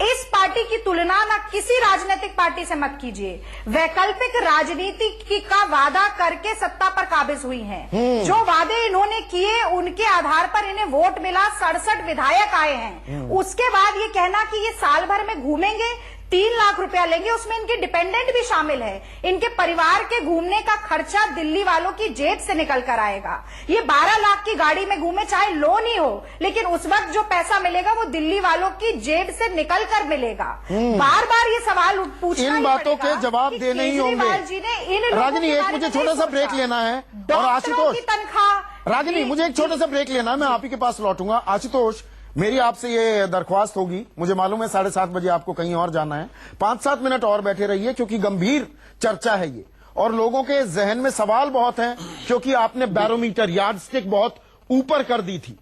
इस पार्टी की तुलना ना किसी राजनीतिक पार्टी से मत कीजिए। वैकल्पिक राजनीति का वादा करके सत्ता पर काबिज हुई हैं। जो वादे इन्होंने किए उनके आधार पर इन्हें वोट मिला, 67 विधायक आए हैं। उसके बाद ये कहना कि ये साल भर में घूमेंगे, 3 लाख रुपया लेंगे, उसमें इनके डिपेंडेंट भी शामिल है, इनके परिवार के घूमने का खर्चा दिल्ली वालों की जेब से निकल कर आएगा। ये 12 लाख की गाड़ी में घूमे चाहे लोन ही हो, लेकिन उस वक्त जो पैसा मिलेगा वो दिल्ली वालों की जेब से निकल कर मिलेगा। बार बार ये सवाल पूछना, इन बातों के जवाब देने ही होंगे। रागिनी, एक मुझे छोटा सा ब्रेक लेना है, और आशुतोष, तनख्वाह, रागिनी मुझे एक छोटा सा ब्रेक लेना है, मैं आप ही के पास लौटूंगा। आशुतोष, मेरी आपसे ये दरख्वास्त होगी, मुझे मालूम है 7:30 बजे आपको कहीं और जाना है, 5-7 मिनट और बैठे रहिए क्योंकि गंभीर चर्चा है ये, और लोगों के जहन में सवाल बहुत हैं क्योंकि आपने बैरोमीटर यार्डस्टिक बहुत ऊपर कर दी थी।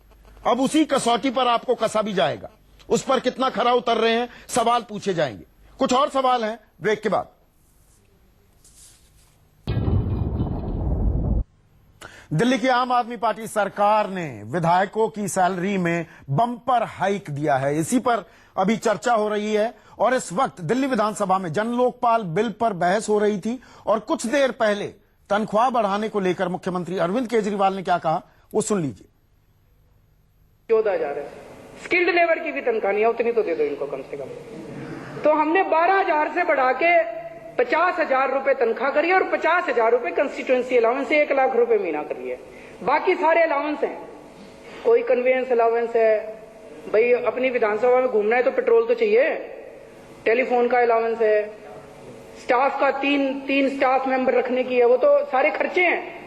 अब उसी कसौटी पर आपको कसा भी जाएगा, उस पर कितना खरा उतर रहे हैं, सवाल पूछे जाएंगे। कुछ और सवाल हैं ब्रेक के बाद। दिल्ली की आम आदमी पार्टी सरकार ने विधायकों की सैलरी में बम्पर हाइक दिया है, इसी पर अभी चर्चा हो रही है। और इस वक्त दिल्ली विधानसभा में जन लोकपाल बिल पर बहस हो रही थी, और कुछ देर पहले तनख्वाह बढ़ाने को लेकर मुख्यमंत्री अरविंद केजरीवाल ने क्या कहा वो सुन लीजिए। 14,000 है, स्किल्ड लेबर की भी तनख्वाह नहीं है, उतनी तो दे दो इनको कम से कम। तो हमने 12,000 से बढ़ा के 50,000 रुपए तनख्वाह करी और 50,000 रुपए कंस्टिट्यूएंसी अलाउंस से 1 लाख रुपए महीना करी है। बाकी सारे अलाउंस हैं, कोई कन्वेंस अलाउंस है, भाई अपनी विधानसभा में घूमना है तो पेट्रोल तो चाहिए, टेलीफोन का अलाउंस है, स्टाफ का तीन स्टाफ मेंबर रखने की है, वो तो सारे खर्चे हैं।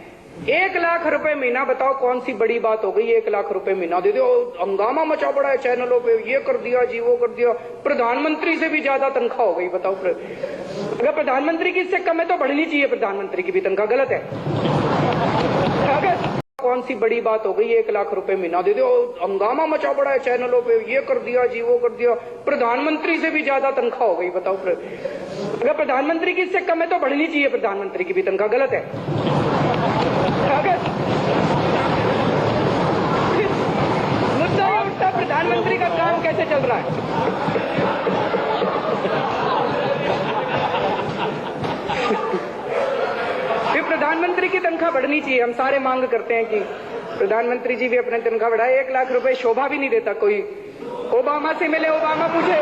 1 लाख रुपए महीना, बताओ कौन सी बड़ी बात हो गई, 1 लाख रुपए महीना दे दो। हंगामा मचा पड़ा है चैनलों पे, ये कर दिया जी, वो कर दिया, प्रधानमंत्री से भी ज्यादा तनख्वाह हो गई। बताओ, अगर प्रधानमंत्री की इससे कम है तो बढ़नी चाहिए प्रधानमंत्री की भी तनख्वाह, गलत है। अगर कौन सी बड़ी बात हो गई, 1 लाख रुपए महीना दे दो, हंगामा मचा पड़ा है चैनलों पे, ये कर दिया जी, वो कर दिया, प्रधानमंत्री से भी ज्यादा तनख्वाह हो गई। बताओ, अगर प्रधानमंत्री की इससे कम है तो बढ़नी चाहिए प्रधानमंत्री की भी तनख्वाह, गलत है। मुद्दा ये उठता, प्रधानमंत्री का काम कैसे चल रहा है। फिर प्रधानमंत्री की तनख्वाह बढ़नी चाहिए। हम सारे मांग करते हैं कि प्रधानमंत्री जी भी अपनी तनख्वाह बढ़ाए। 1 लाख रुपए शोभा भी नहीं देता कोई। ओबामा से मिले, ओबामा मुझे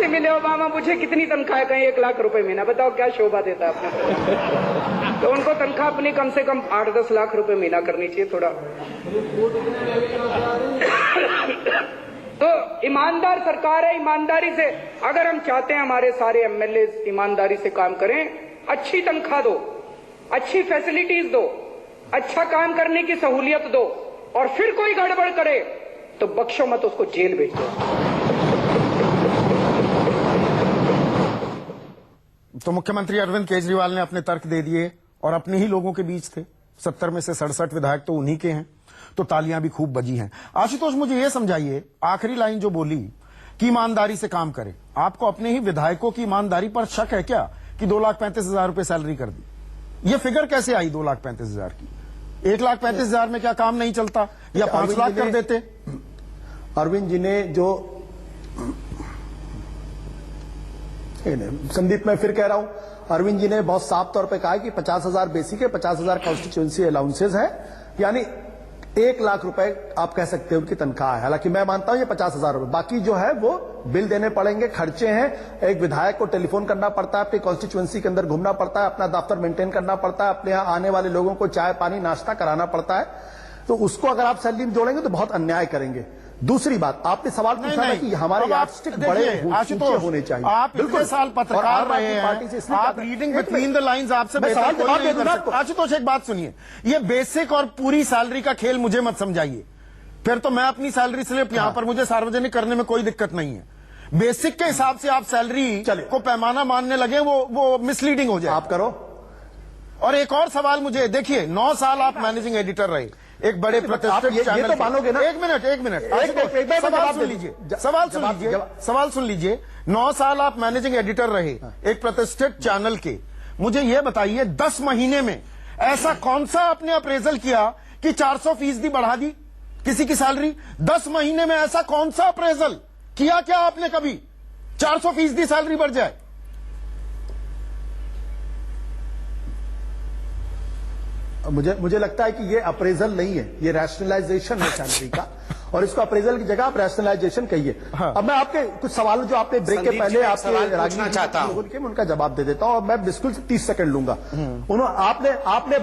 से मिले ओबामा, पूछे कितनी तनख्वाह है, कहीं 1 लाख रुपए महीना, बताओ क्या शोभा देता आपने। तो उनको तनख्वाह अपनी कम से कम 8-10 लाख रुपए महीना करनी चाहिए थोड़ा। तो ईमानदार सरकार है, ईमानदारी से अगर हम चाहते हैं हमारे सारे एमएलए ईमानदारी से काम करें, अच्छी तनख्वाह दो, अच्छी फैसिलिटीज दो, अच्छा काम करने की सहूलियत दो, और फिर कोई गड़बड़ करे तो बख्शो मत, उसको जेल भेज दो। तो मुख्यमंत्री अरविंद केजरीवाल ने अपने तर्क दे दिए और अपने ही लोगों के बीच थे। 70 में से 67 विधायक तो उन्हीं के हैं, तो तालियां भी खूब बजी हैं। आशुतोष, मुझे यह समझाइए, आखिरी लाइन जो बोली कि ईमानदारी से काम करें, आपको अपने ही विधायकों की ईमानदारी पर शक है क्या कि 2,35,000 रुपए सैलरी कर दी? ये फिगर कैसे आई 2,35,000 की? 1,35,000 में क्या काम नहीं चलता, या 5 लाख कर देते? अरविंद जी ने जो, संदीप मैं फिर कह रहा हूं, अरविंद जी ने बहुत साफ तौर पे कहा है कि 50,000 बेसिक है, 50,000 कॉन्स्टिट्यूएंसी अलाउंसेज है, यानी 1 लाख रुपए आप कह सकते हैं उनकी तनख्वाह है। हालांकि मैं मानता हूं ये 50,000 रुपए, बाकी जो है वो बिल देने पड़ेंगे, खर्चे हैं। एक विधायक को टेलीफोन करना पड़ता है, अपनी कॉन्स्टिट्यूएंसी के अंदर घूमना पड़ता है, अपना दफ्तर मेंटेन करना पड़ता है, अपने यहाँ आने वाले लोगों को चाय पानी नाश्ता कराना पड़ता है। तो उसको अगर आप सैलरी में जोड़ेंगे तो बहुत अन्याय करेंगे। दूसरी बात, आपने सवाल पूछा है कि हमारे यार्डस्टिक बड़े ऊंचे होने चाहिए। आप इतने साल पत्रकार रहे हैं, आप रीडिंग बिटवीन द लाइंस, आपसे बेहतर कोई नहीं कर सकता। आशुतोष, एक बात सुनिए, ये बेसिक और पूरी सैलरी का खेल मुझे मत समझाइए, फिर तो मैं अपनी सैलरी स्लिप यहां पर मुझे सार्वजनिक करने में कोई दिक्कत नहीं है। बेसिक के हिसाब से आप सैलरी को पैमाना मानने लगे, वो मिसलीडिंग हो जाए। आप करो। और एक और सवाल मुझे, देखिए 9 साल आप मैनेजिंग एडिटर रहे एक बड़े प्रतिष्ठित चैनल, तो मानोगे ना? एक मिनट सवाल सुन लीजिए। 9 साल आप मैनेजिंग एडिटर रहे एक प्रतिष्ठित चैनल के। मुझे यह बताइए, 10 महीने में ऐसा कौन सा आपने अप्रेजल किया कि 400% बढ़ा दी किसी की सैलरी? 10 महीने में ऐसा कौन सा अप्रेजल किया क्या आपने कभी 400% सैलरी बढ़ जाए? मुझे लगता है कि ये अप्रेजल नहीं है, ये रैशनलाइजेशन है सैलरी का, और इसको अप्रेजल की जगह आप रैशनलाइजेशन कहिए। हाँ। अब मैं आपके कुछ सवाल जो आपने ब्रेक के पहले आपके पूछना चाहता हूं, उनका जवाब दे देता हूं, और मैं बिल्कुल 30 सेकंड लूंगा। आपने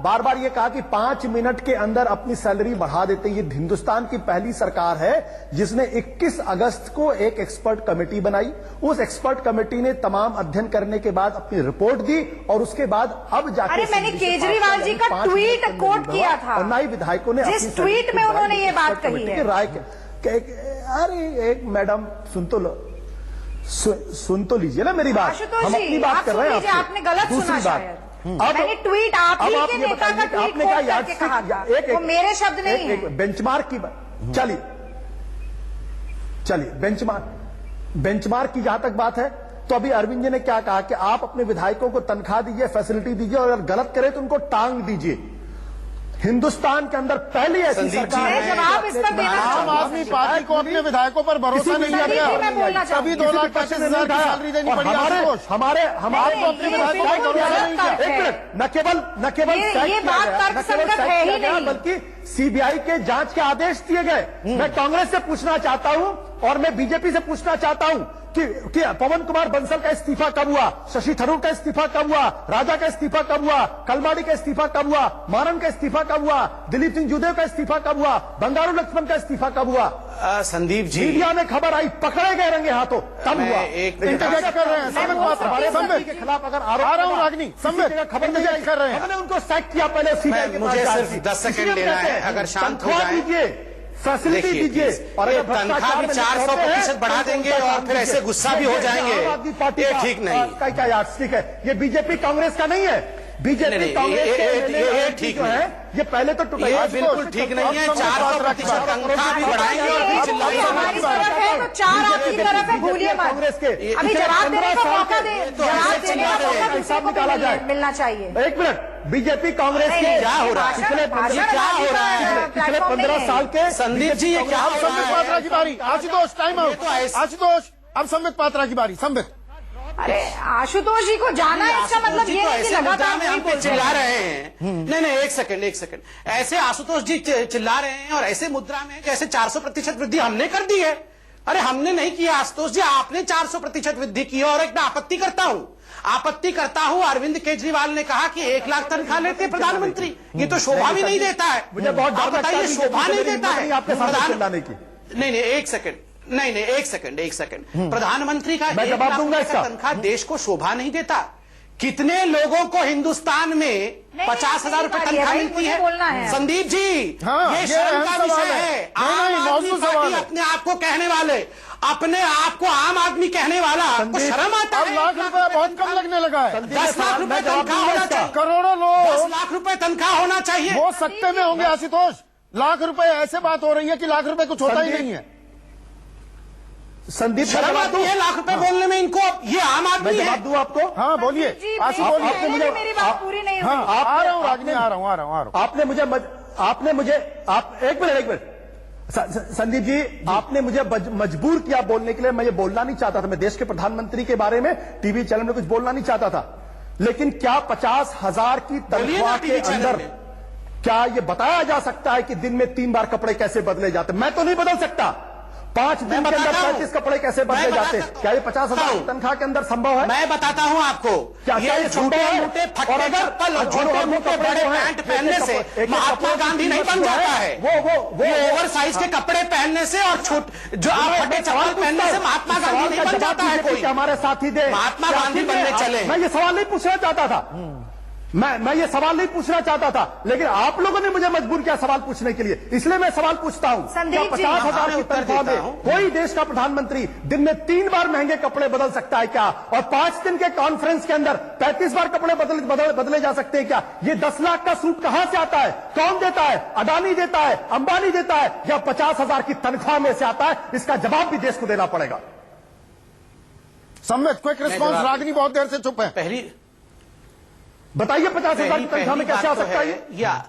बार बार ये कहा कि 5 मिनट के अंदर अपनी सैलरी बढ़ा देते। ये हिंदुस्तान की पहली सरकार है जिसने 21 अगस्त को एक एक्सपर्ट कमेटी बनाई। उस एक्सपर्ट कमेटी ने तमाम अध्ययन करने के बाद अपनी रिपोर्ट दी, और उसके बाद अब जाकर, अरे मैंने केजरीवाल जी का ट्वीट कोट किया था, और ना ही विधायकों ने जिस ट्वीट में उन्होंने ये बात कही है। राय अरे एक मैडम सुन तो लीजिए ना मेरी बात, हम अपनी बात कर रहे हैं। आपने गलत सुना शायद। मैंने ट्वीट आप ही के नेता का ट्वीट कोट करके कहा था, वो मेरे शब्द नहीं है। बेंचमार्क की चलिए बेंचमार्क की जहां तक बात है, तो अभी अरविंद जी ने क्या कहा कि आप अपने विधायकों को तनख्वाह दीजिए, फैसिलिटी दीजिए, और अगर गलत करे तो उनको टांग दीजिए। हिंदुस्तान के अंदर पहली ऐसी सरकार है। जवाब इस पर देना, आम आदमी पार्टी को अपने विधायकों पर भरोसा नहीं है क्या? तभी 2,25,000 की सैलरी देनी पड़ी। हमारे आपको अपने विधायकों पर भरोसा नहीं है? एक मिनट, न केवल ये बात तर्कसंगत है ही नहीं, बल्कि सीबीआई के जांच के आदेश दिए गए। मैं कांग्रेस से पूछना चाहता हूं और मैं बीजेपी से पूछना चाहता हूं कि पवन कुमार बंसल का इस्तीफा कब हुआ, शशि थरूर का इस्तीफा कब हुआ, राजा का इस्तीफा कब हुआ, कलमाड़ी का इस्तीफा कब हुआ, मारन का इस्तीफा कब हुआ, दिलीप सिंह जूदेव का इस्तीफा कब हुआ, बंगारू लक्ष्मण का इस्तीफा कब हुआ? संदीप जी, मीडिया में खबर आई, पकड़े गए रंगे हाथों, तब हुआ। इंटरजेक्ट कर रहे हैं संबित पात्रा के खिलाफ अगर आरोप आ रहा हूं रागनी, संबित खबर नहीं कर रहे हैं, हमने उनको सैक किया पहले सीबीआई के पास। मुझे सिर्फ 10 सेकंड लेना है, अगर शांत हो जाए, फैसिलिटी दीजिए, और तनख्वाह भी 400% बढ़ा देंगे और फिर ऐसे गुस्सा भी हो जाएंगे, ये ठीक नहीं। क्या यार, ठीक है, ये बीजेपी कांग्रेस का नहीं है, बीजेपी कांग्रेस ये ठीक है, ये पहले तो टूटा, ये बिल्कुल ठीक नहीं है। 400% तनख्वाह भी बढ़ाएंगे और फिर चिल्लाएंगे। हमारी तरफ है तो 4 आपकी तरफ है, भूलिए मत। कांग्रेस के अभी जवाब देने का मौका दे, जवाब देने का मौका हिसाब निकाला जाए, मिलना चाहिए। एक मिनट, बीजेपी कांग्रेस के क्या हो रहा है, पिछले 15 साल के संदीप जी, ये क्या हो रहा संबित है? पात्रा की बारी। Ashutosh, time out. आशुतोष, अब संबित पात्रा की बारी। संबित, अरे आशुतोष जी को जाना है, इसका मतलब ये नहीं कि लगातार में हम पे चिल्ला रहे हैं। नहीं, एक सेकंड, ऐसे आशुतोष जी चिल्ला रहे हैं और ऐसे मुद्रा में जैसे 400% वृद्धि हमने कर दी है। अरे हमने नहीं किया आशुतोष जी, आपने 400% वृद्धि की है। और एक मैं आपत्ति करता हूं अरविंद केजरीवाल ने कहा कि 1 लाख तनख्वाह लेते प्रधानमंत्री। ये तो शोभा भी नहीं देता है। मुझे बहुत डर लगता है, शोभा नहीं देता है आपके सामने चिल्लाने की। नहीं, एक सेकंड। प्रधानमंत्री का 1 लाख रुपए का तनख्वाह देश को शोभा नहीं देता। कितने लोगों को हिंदुस्तान में 50,000 रुपए तनख्वाह मिलती है? संदीप जी, ये शर्म का विषय है। आम आदमी पार्टी अपने आप को कहने वाले, अपने आप को आम आदमी कहने वाला, आपको शर्म आता है? 1 लाख रुपए बहुत कम लगने लगा है। 10 लाख रुपए तनख्वाह होना चाहिए। करोड़ों लोग 10 लाख रुपए तनख्वाह होना चाहिए। वो सकते में होंगे आशुतोष। लाख रुपए ऐसे बात हो रही है कि लाख रुपए कुछ होता ही नहीं है। संदीप, शर्म आती है लाख रुपए बोलने में इनको? ये आम आदमी है। जवाब दूं आपको? हाँ बोलिए आशुतोष। मेरी बात पूरी नहीं हुई। आ रहा हूँ रागिनी, आ रहा हूँ। आपने मुझे एक मिनट संदीप जी, आपने मुझे मजबूर किया बोलने के लिए। मैं ये बोलना नहीं चाहता था, मैं देश के प्रधानमंत्री के बारे में टीवी चैनल में कुछ बोलना नहीं चाहता था। लेकिन क्या 50,000 की तनख्वाह के अंदर क्या ये बताया जा सकता है कि दिन में 3 बार कपड़े कैसे बदले जाते? मैं तो नहीं बदल सकता। 5 दिन के अंदर 35 कपड़े कैसे बदले जाते? क्या ये 50,000 की तनख्वाह के अंदर संभव है? मैं बताता हूं आपको। क्या ये छोटे मोटे फटे चप्पल और छोटे मोटे बड़े पैंट पहनने से महात्मा गांधी नहीं बन जाता है। वो ओवर साइज के कपड़े पहनने से और जो आप फटे चप्पल पहनने से महात्मा गांधी नहीं बन जाता है कोई। हमारे साथी दे महात्मा गांधी बनने चले। मैं ये सवाल नहीं पूछना चाहता था। मैं ये सवाल नहीं पूछना चाहता था, लेकिन आप लोगों ने मुझे मजबूर किया सवाल पूछने के लिए, इसलिए मैं सवाल पूछता हूं। क्या 50,000 की तनख्वाह में कोई देश का प्रधानमंत्री दिन में 3 बार महंगे कपड़े बदल सकता है क्या? और 5 दिन के कॉन्फ्रेंस के अंदर 35 बार कपड़े बदले जा सकते हैं क्या? ये 10 लाख का सूट कहां से आता है? कौन देता है? अडानी देता है, अंबानी देता है, या 50,000 की तनख्वाह में से आता है? इसका जवाब भी देश को देना पड़ेगा। सम्मित क्विक रिस्पॉन्स। रागिनी बहुत देर से चुप है। पहली बताइए 50,000 की तनख्वाह में कैसे आ सकता है? या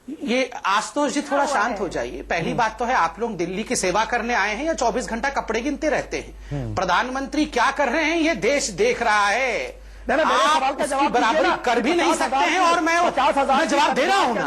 ये आशुतोष जी थोड़ा शांत हो जाइए। पहली बात तो है, आप लोग दिल्ली की सेवा करने आए हैं या 24 घंटा कपड़े गिनते रहते हैं? प्रधानमंत्री क्या कर रहे हैं ये देश देख रहा है। आप उसकी बराबरी कर भी नहीं सकते हैं और मैं जवाब दे रहा हूं ना।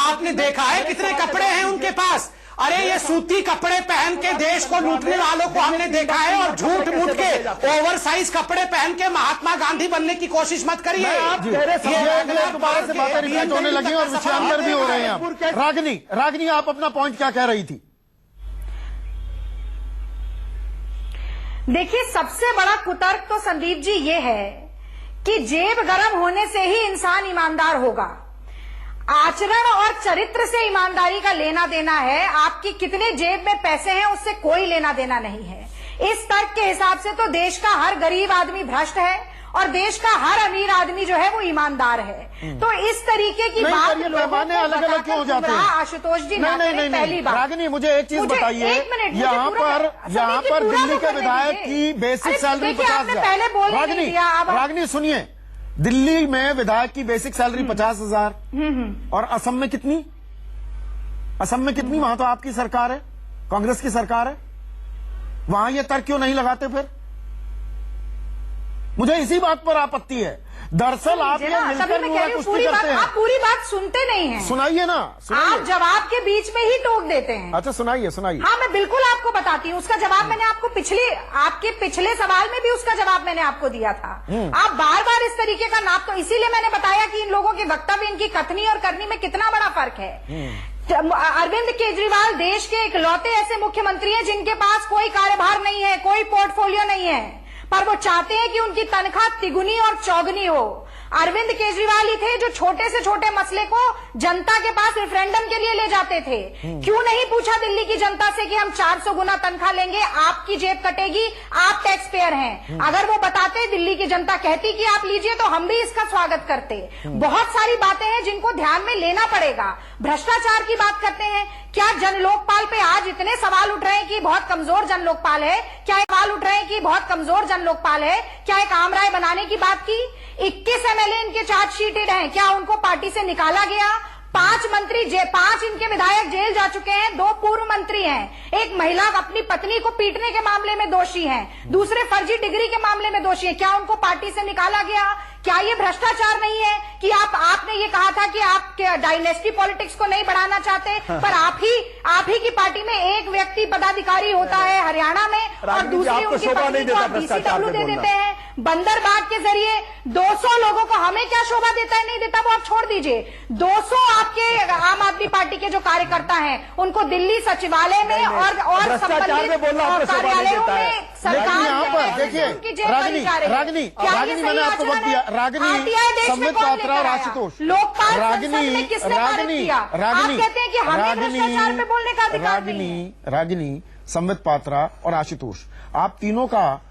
आपने देखा है कितने कपड़े हैं उनके पास? अरे ये सूती कपड़े पहन के देश को लूटने वालों को हमने देखा है, और झूठ मूठ के ओवर साइज कपड़े पहन के महात्मा गांधी बनने की कोशिश मत करिए। दोबारा से बातें रिपीट होने लगी और विषयांतर भी हो रहे हैं आप। रागिनी आप अपना पॉइंट क्या कह रही थी? देखिए, सबसे बड़ा कुतर्क तो संदीप जी ये है कि जेब गरम होने से ही इंसान ईमानदार होगा। आचरण और चरित्र से ईमानदारी का लेना देना है। आपकी कितने जेब में पैसे हैं उससे कोई लेना देना नहीं है। इस तर्क के हिसाब से तो देश का हर गरीब आदमी भ्रष्ट है और देश का हर अमीर आदमी जो है वो ईमानदार है। तो इस तरीके की बात पैमाने अलग अलग क्यों हो जाते हैं? आशुतोष जी, पहली बात। रागिनी मुझे एक चीज बताइए, यहाँ पर दिल्ली के विधायक की बेसिक सैलरी 50,000। रागिनी सुनिए, दिल्ली में विधायक की बेसिक सैलरी 50,000 और असम में कितनी? वहां तो आपकी सरकार है, कांग्रेस की सरकार है। वहां ये तर्क क्यों नहीं लगाते फिर? मुझे इसी बात पर आपत्ति है। दरअसल आप ये मिलकर कुश्ती करते हैं। आप पूरी बात सुनते नहीं हैं। सुनाइए ना, आप जवाब के बीच में ही टोक देते हैं। अच्छा सुनाइए। हाँ, मैं बिल्कुल आपको बताती हूँ। उसका जवाब मैंने आपको आपके पिछले सवाल में भी उसका जवाब मैंने आपको दिया था। आप बार बार इस तरीके का नाप, तो इसीलिए मैंने बताया कि इन लोगों के वक्तव्य, इनकी कथनी और करनी में कितना बड़ा फर्क है। अरविंद केजरीवाल देश के इकलौते ऐसे मुख्यमंत्री हैं जिनके पास कोई कार्यभार नहीं है, कोई पोर्टफोलियो नहीं है, पर वो चाहते हैं कि उनकी तनख्वाह तिगुनी और चौगुनी हो। अरविंद केजरीवाल ही थे जो छोटे से छोटे मसले को जनता के पास रेफरेंडम के लिए ले जाते थे। क्यों नहीं पूछा दिल्ली की जनता से कि हम 400 गुना तनख्वाह लेंगे, आपकी जेब कटेगी, आप टैक्स पेयर हैं। अगर वो बताते, दिल्ली की जनता कहती कि आप लीजिए, तो हम भी इसका स्वागत करते। बहुत सारी बातें हैं जिनको ध्यान में लेना पड़ेगा। भ्रष्टाचार की बात करते हैं, क्या जन लोकपाल पे आज इतने सवाल उठ रहे हैं कि बहुत कमजोर जन लोकपाल है? क्या सवाल उठ रहे हैं कि बहुत कमजोर जन लोकपाल है? क्या एक आम राय बनाने की बात की? 21 एमएलए इनके चार्जशीटेड हैं, क्या उनको पार्टी से निकाला गया? 5 इनके विधायक जेल जा चुके हैं, 2 पूर्व मंत्री हैं। एक महिला अपनी पत्नी को पीटने के मामले में दोषी हैं, दूसरे फर्जी डिग्री के मामले में दोषी हैं, क्या उनको पार्टी से निकाला गया? क्या ये भ्रष्टाचार नहीं है कि आपने ये कहा था कि आप डायनेस्टी पॉलिटिक्स को नहीं बढ़ाना चाहते, पर आप ही की पार्टी में एक व्यक्ति पदाधिकारी होता है हरियाणा में और दूसरी उनकी पत्नी को आप BCW दे देते हैं। बंदरबाग के जरिए 200 लोगों को, हमें क्या शोभा देता है नहीं देता वो आप छोड़ दीजिए, 200 आपके आम आदमी पार्टी के जो कार्यकर्ता हैं उनको दिल्ली सचिवालय में और संबंधित कार्यालयों में सरकार यहाँ पर देखिए रागिनी मैंने आपको वक्त दिया। रागिनी, संबित पात्रा और आशुतोष, रागिनी, संबित पात्रा और आशुतोष, आप तीनों का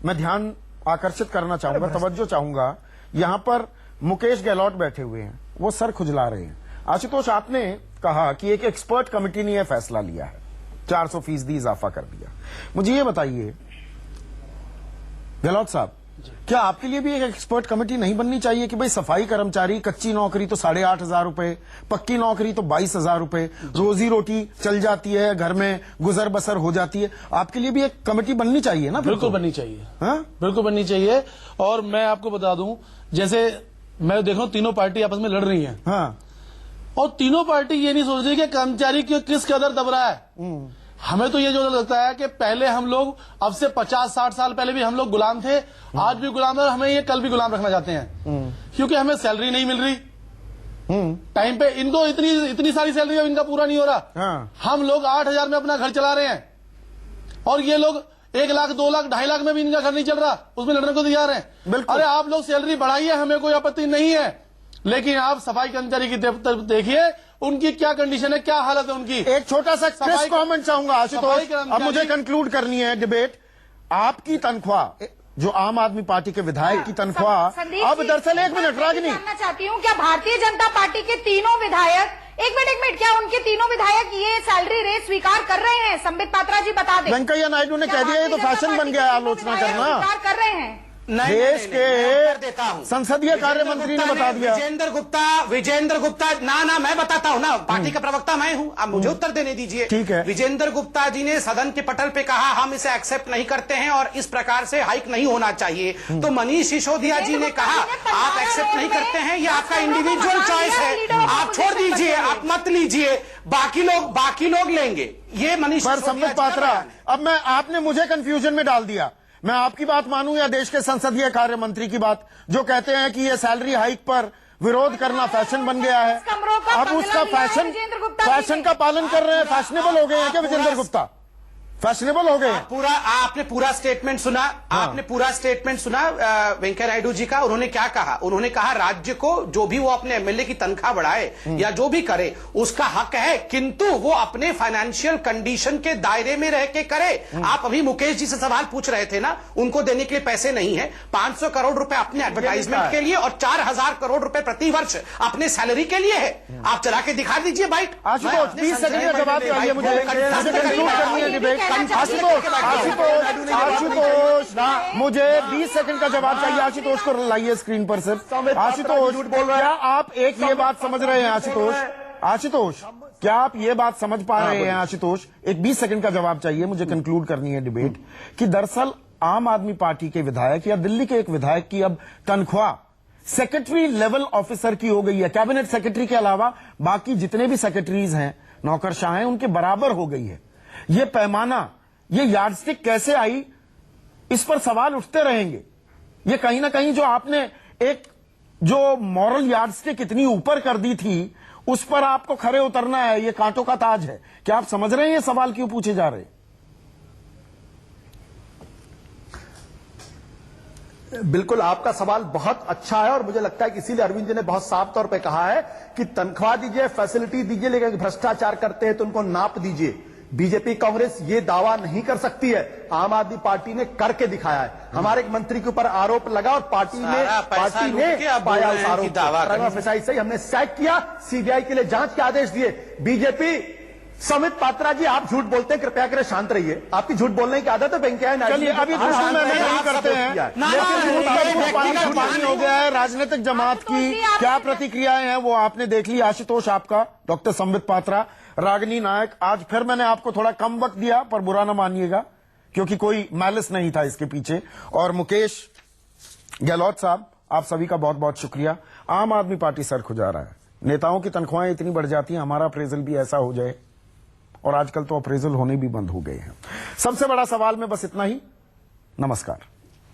मैं ध्यान आकर्षित करना चाहूंगा, तवज्जो चाहूंगा। यहां पर मुकेश गहलोत बैठे हुए हैं, वो सर खुजला रहे हैं। आशुतोष, आपने कहा कि एक एक्सपर्ट कमेटी ने यह फैसला लिया है, 400% इजाफा कर दिया। मुझे ये बताइए गहलोत साहब, क्या आपके लिए भी एक एक्सपर्ट कमेटी नहीं बननी चाहिए कि भाई सफाई कर्मचारी, कच्ची नौकरी तो 8,500 रुपए, पक्की नौकरी तो 22,000 रुपए, रोजी रोटी चल जाती है, घर में गुजर बसर हो जाती है, आपके लिए भी एक कमेटी बननी चाहिए ना? बिल्कुल बननी चाहिए, हाँ बिल्कुल बननी चाहिए। और मैं आपको बता दूं, जैसे मैं देख रहा हूं तीनों पार्टी आपस में लड़ रही है, हाँ, और तीनों पार्टी ये नहीं सोच रही कि कर्मचारी किस कदर दब रहा है। हमें तो ये जो लगता है कि पहले हम लोग, अब से 50-60 साल पहले भी हम लोग गुलाम थे, आज भी गुलाम है, और हमें ये कल भी गुलाम रखना चाहते हैं, क्योंकि हमें सैलरी नहीं मिल रही टाइम पे। इनको इतनी सारी सैलरी अब इनका पूरा नहीं हो रहा। हाँ। हम लोग 8,000 में अपना घर चला रहे हैं, और ये लोग 1 लाख, 2 लाख, 2.5 लाख में भी इनका घर नहीं चल रहा, उसमें लड़ने को तैयार है। अरे आप लोग सैलरी बढ़ाइए, हमें कोई आपत्ति नहीं है, लेकिन आप सफाई कर्मचारी की देखिए उनकी क्या कंडीशन है, क्या हालत है उनकी। एक छोटा सा क्रिस्प कमेंट चाहूंगा आशुतोष, अब मुझे कंक्लूड करनी है डिबेट। आपकी तनख्वाह, जो आम आदमी पार्टी के विधायक की तनख्वाह, अब दरअसल, एक मिनट रागिनी, जानना चाहती हूँ, क्या भारतीय जनता पार्टी के तीनों विधायक, एक मिनट, क्या उनके तीनों विधायक ये सैलरी रेट स्वीकार कर रहे हैं? संबित पात्रा जी बता दें। वेंकैया नायडू ने कह दिया, ये तो फैशन बन गया है आलोचना करना। स्वीकार कर रहे हैं। देश के संसदीय कार्य मंत्री ने बता दिया। विजेंद्र गुप्ता ना मैं बताता हूं ना, पार्टी का प्रवक्ता मैं हूं, आप मुझे उत्तर देने दीजिए। ठीक है। विजेंद्र गुप्ता जी ने सदन के पटल पे कहा हम इसे एक्सेप्ट नहीं करते हैं और इस प्रकार से हाइक नहीं होना चाहिए। तो मनीष सिसोदिया जी ने कहा आप एक्सेप्ट नहीं करते हैं, ये आपका इंडिविजुअल चॉइस है, आप छोड़ दीजिए, आप मत लीजिए, बाकी लोग लेंगे। ये मनीष पर संबित पात्रा, अब आपने मुझे कंफ्यूजन में डाल दिया। मैं आपकी बात मानूं या देश के संसदीय कार्य मंत्री की बात, जो कहते हैं कि ये सैलरी हाइक पर विरोध करना फैशन बन गया है। अब उसका फैशन का पालन कर रहे हैं, फैशनेबल हो गए हैं क्या विजेंद्र गुप्ता? फैशनेबल हो गए। आपने पूरा स्टेटमेंट सुना, आपने पूरा स्टेटमेंट सुना वेंकैया नायडू जी का। उन्होंने क्या कहा? उन्होंने कहा राज्य को जो भी वो अपने एमएलए की तनख्वाह बढ़ाए या जो भी करे उसका हक है, किंतु वो अपने फाइनेंशियल कंडीशन के दायरे में रह के करे। आप अभी मुकेश जी से सवाल पूछ रहे थे ना, उनको देने के लिए पैसे नहीं है। 500 करोड़ रुपए अपने एडवर्टाइजमेंट के लिए और 4,000 करोड़ रुपए प्रति वर्ष अपने सैलरी के लिए है। आप चला के दिखा दीजिए बाइट। आशुतोष 20 सेकंड का जवाब चाहिए मुझे, आशुतोष मुझे 20 सेकंड का जवाब चाहिए। आशुतोष को लाइए स्क्रीन पर सिर्फ। आशुतोष, क्या आप एक ये बात समझ रहे हैं? आशुतोष, क्या आप ये बात समझ पा रहे हैं? आशुतोष, एक 20 सेकंड का जवाब चाहिए, मुझे कंक्लूड करनी है डिबेट, कि दरअसल आम आदमी पार्टी के विधायक या दिल्ली के एक विधायक की अब तनख्वाह सेक्रेटरी लेवल ऑफिसर की हो गई है, कैबिनेट सेक्रेटरी के अलावा बाकी जितने भी सेक्रेटरीज हैं, नौकरशाह हैं, उनके बराबर हो गई है। ये पैमाना, ये यार्डस्टिक कैसे आई, इस पर सवाल उठते रहेंगे। ये कहीं ना कहीं जो आपने एक जो मॉरल यार्डस्टिक इतनी ऊपर कर दी थी, उस पर आपको खरे उतरना है। ये कांटों का ताज है। क्या आप समझ रहे हैं ये सवाल क्यों पूछे जा रहे हैं? बिल्कुल, आपका सवाल बहुत अच्छा है और मुझे लगता है कि इसीलिए अरविंद जी ने बहुत साफ तौर पे कहा है कि तनख्वाह दीजिए, फैसिलिटी दीजिए, लेकिन भ्रष्टाचार करते हैं तो उनको नाप दीजिए। बीजेपी कांग्रेस ये दावा नहीं कर सकती है, आम आदमी पार्टी ने करके दिखाया है। हमारे एक मंत्री के ऊपर आरोप लगा और पार्टी ने पाया उस आरोप को। हमने सैक किया, सीबीआई के लिए जांच के आदेश दिए। बीजेपी संबित पात्रा जी, आप झूठ बोलते हैं, कृपया करें शांत रहिए। आपकी झूठ बोलने की आदत है वेंकैया नायडू। चलिए, अभी दूसरे में नहीं करते हैं, लेकिन झूठ का झूठ पानी हो गया है। राजनीतिक जमात की क्या प्रतिक्रियाएं हैं वो आपने देख ली। आशुतोष आपका, डॉक्टर संबित पात्रा, रागिनी नायक, आज फिर मैंने आपको थोड़ा कम वक्त दिया, पर बुरा ना मानिएगा क्योंकि कोई मैलिस नहीं था इसके पीछे। और मुकेश गहलोत साहब, आप सभी का बहुत बहुत शुक्रिया। आम आदमी पार्टी सर खुजा रहा है, नेताओं की तनख्वाहें इतनी बढ़ जाती हैं, हमारा अप्रेजल भी ऐसा हो जाए, और आजकल तो अप्रेजल होने भी बंद हो गए हैं। सबसे बड़ा सवाल में बस इतना ही। नमस्कार।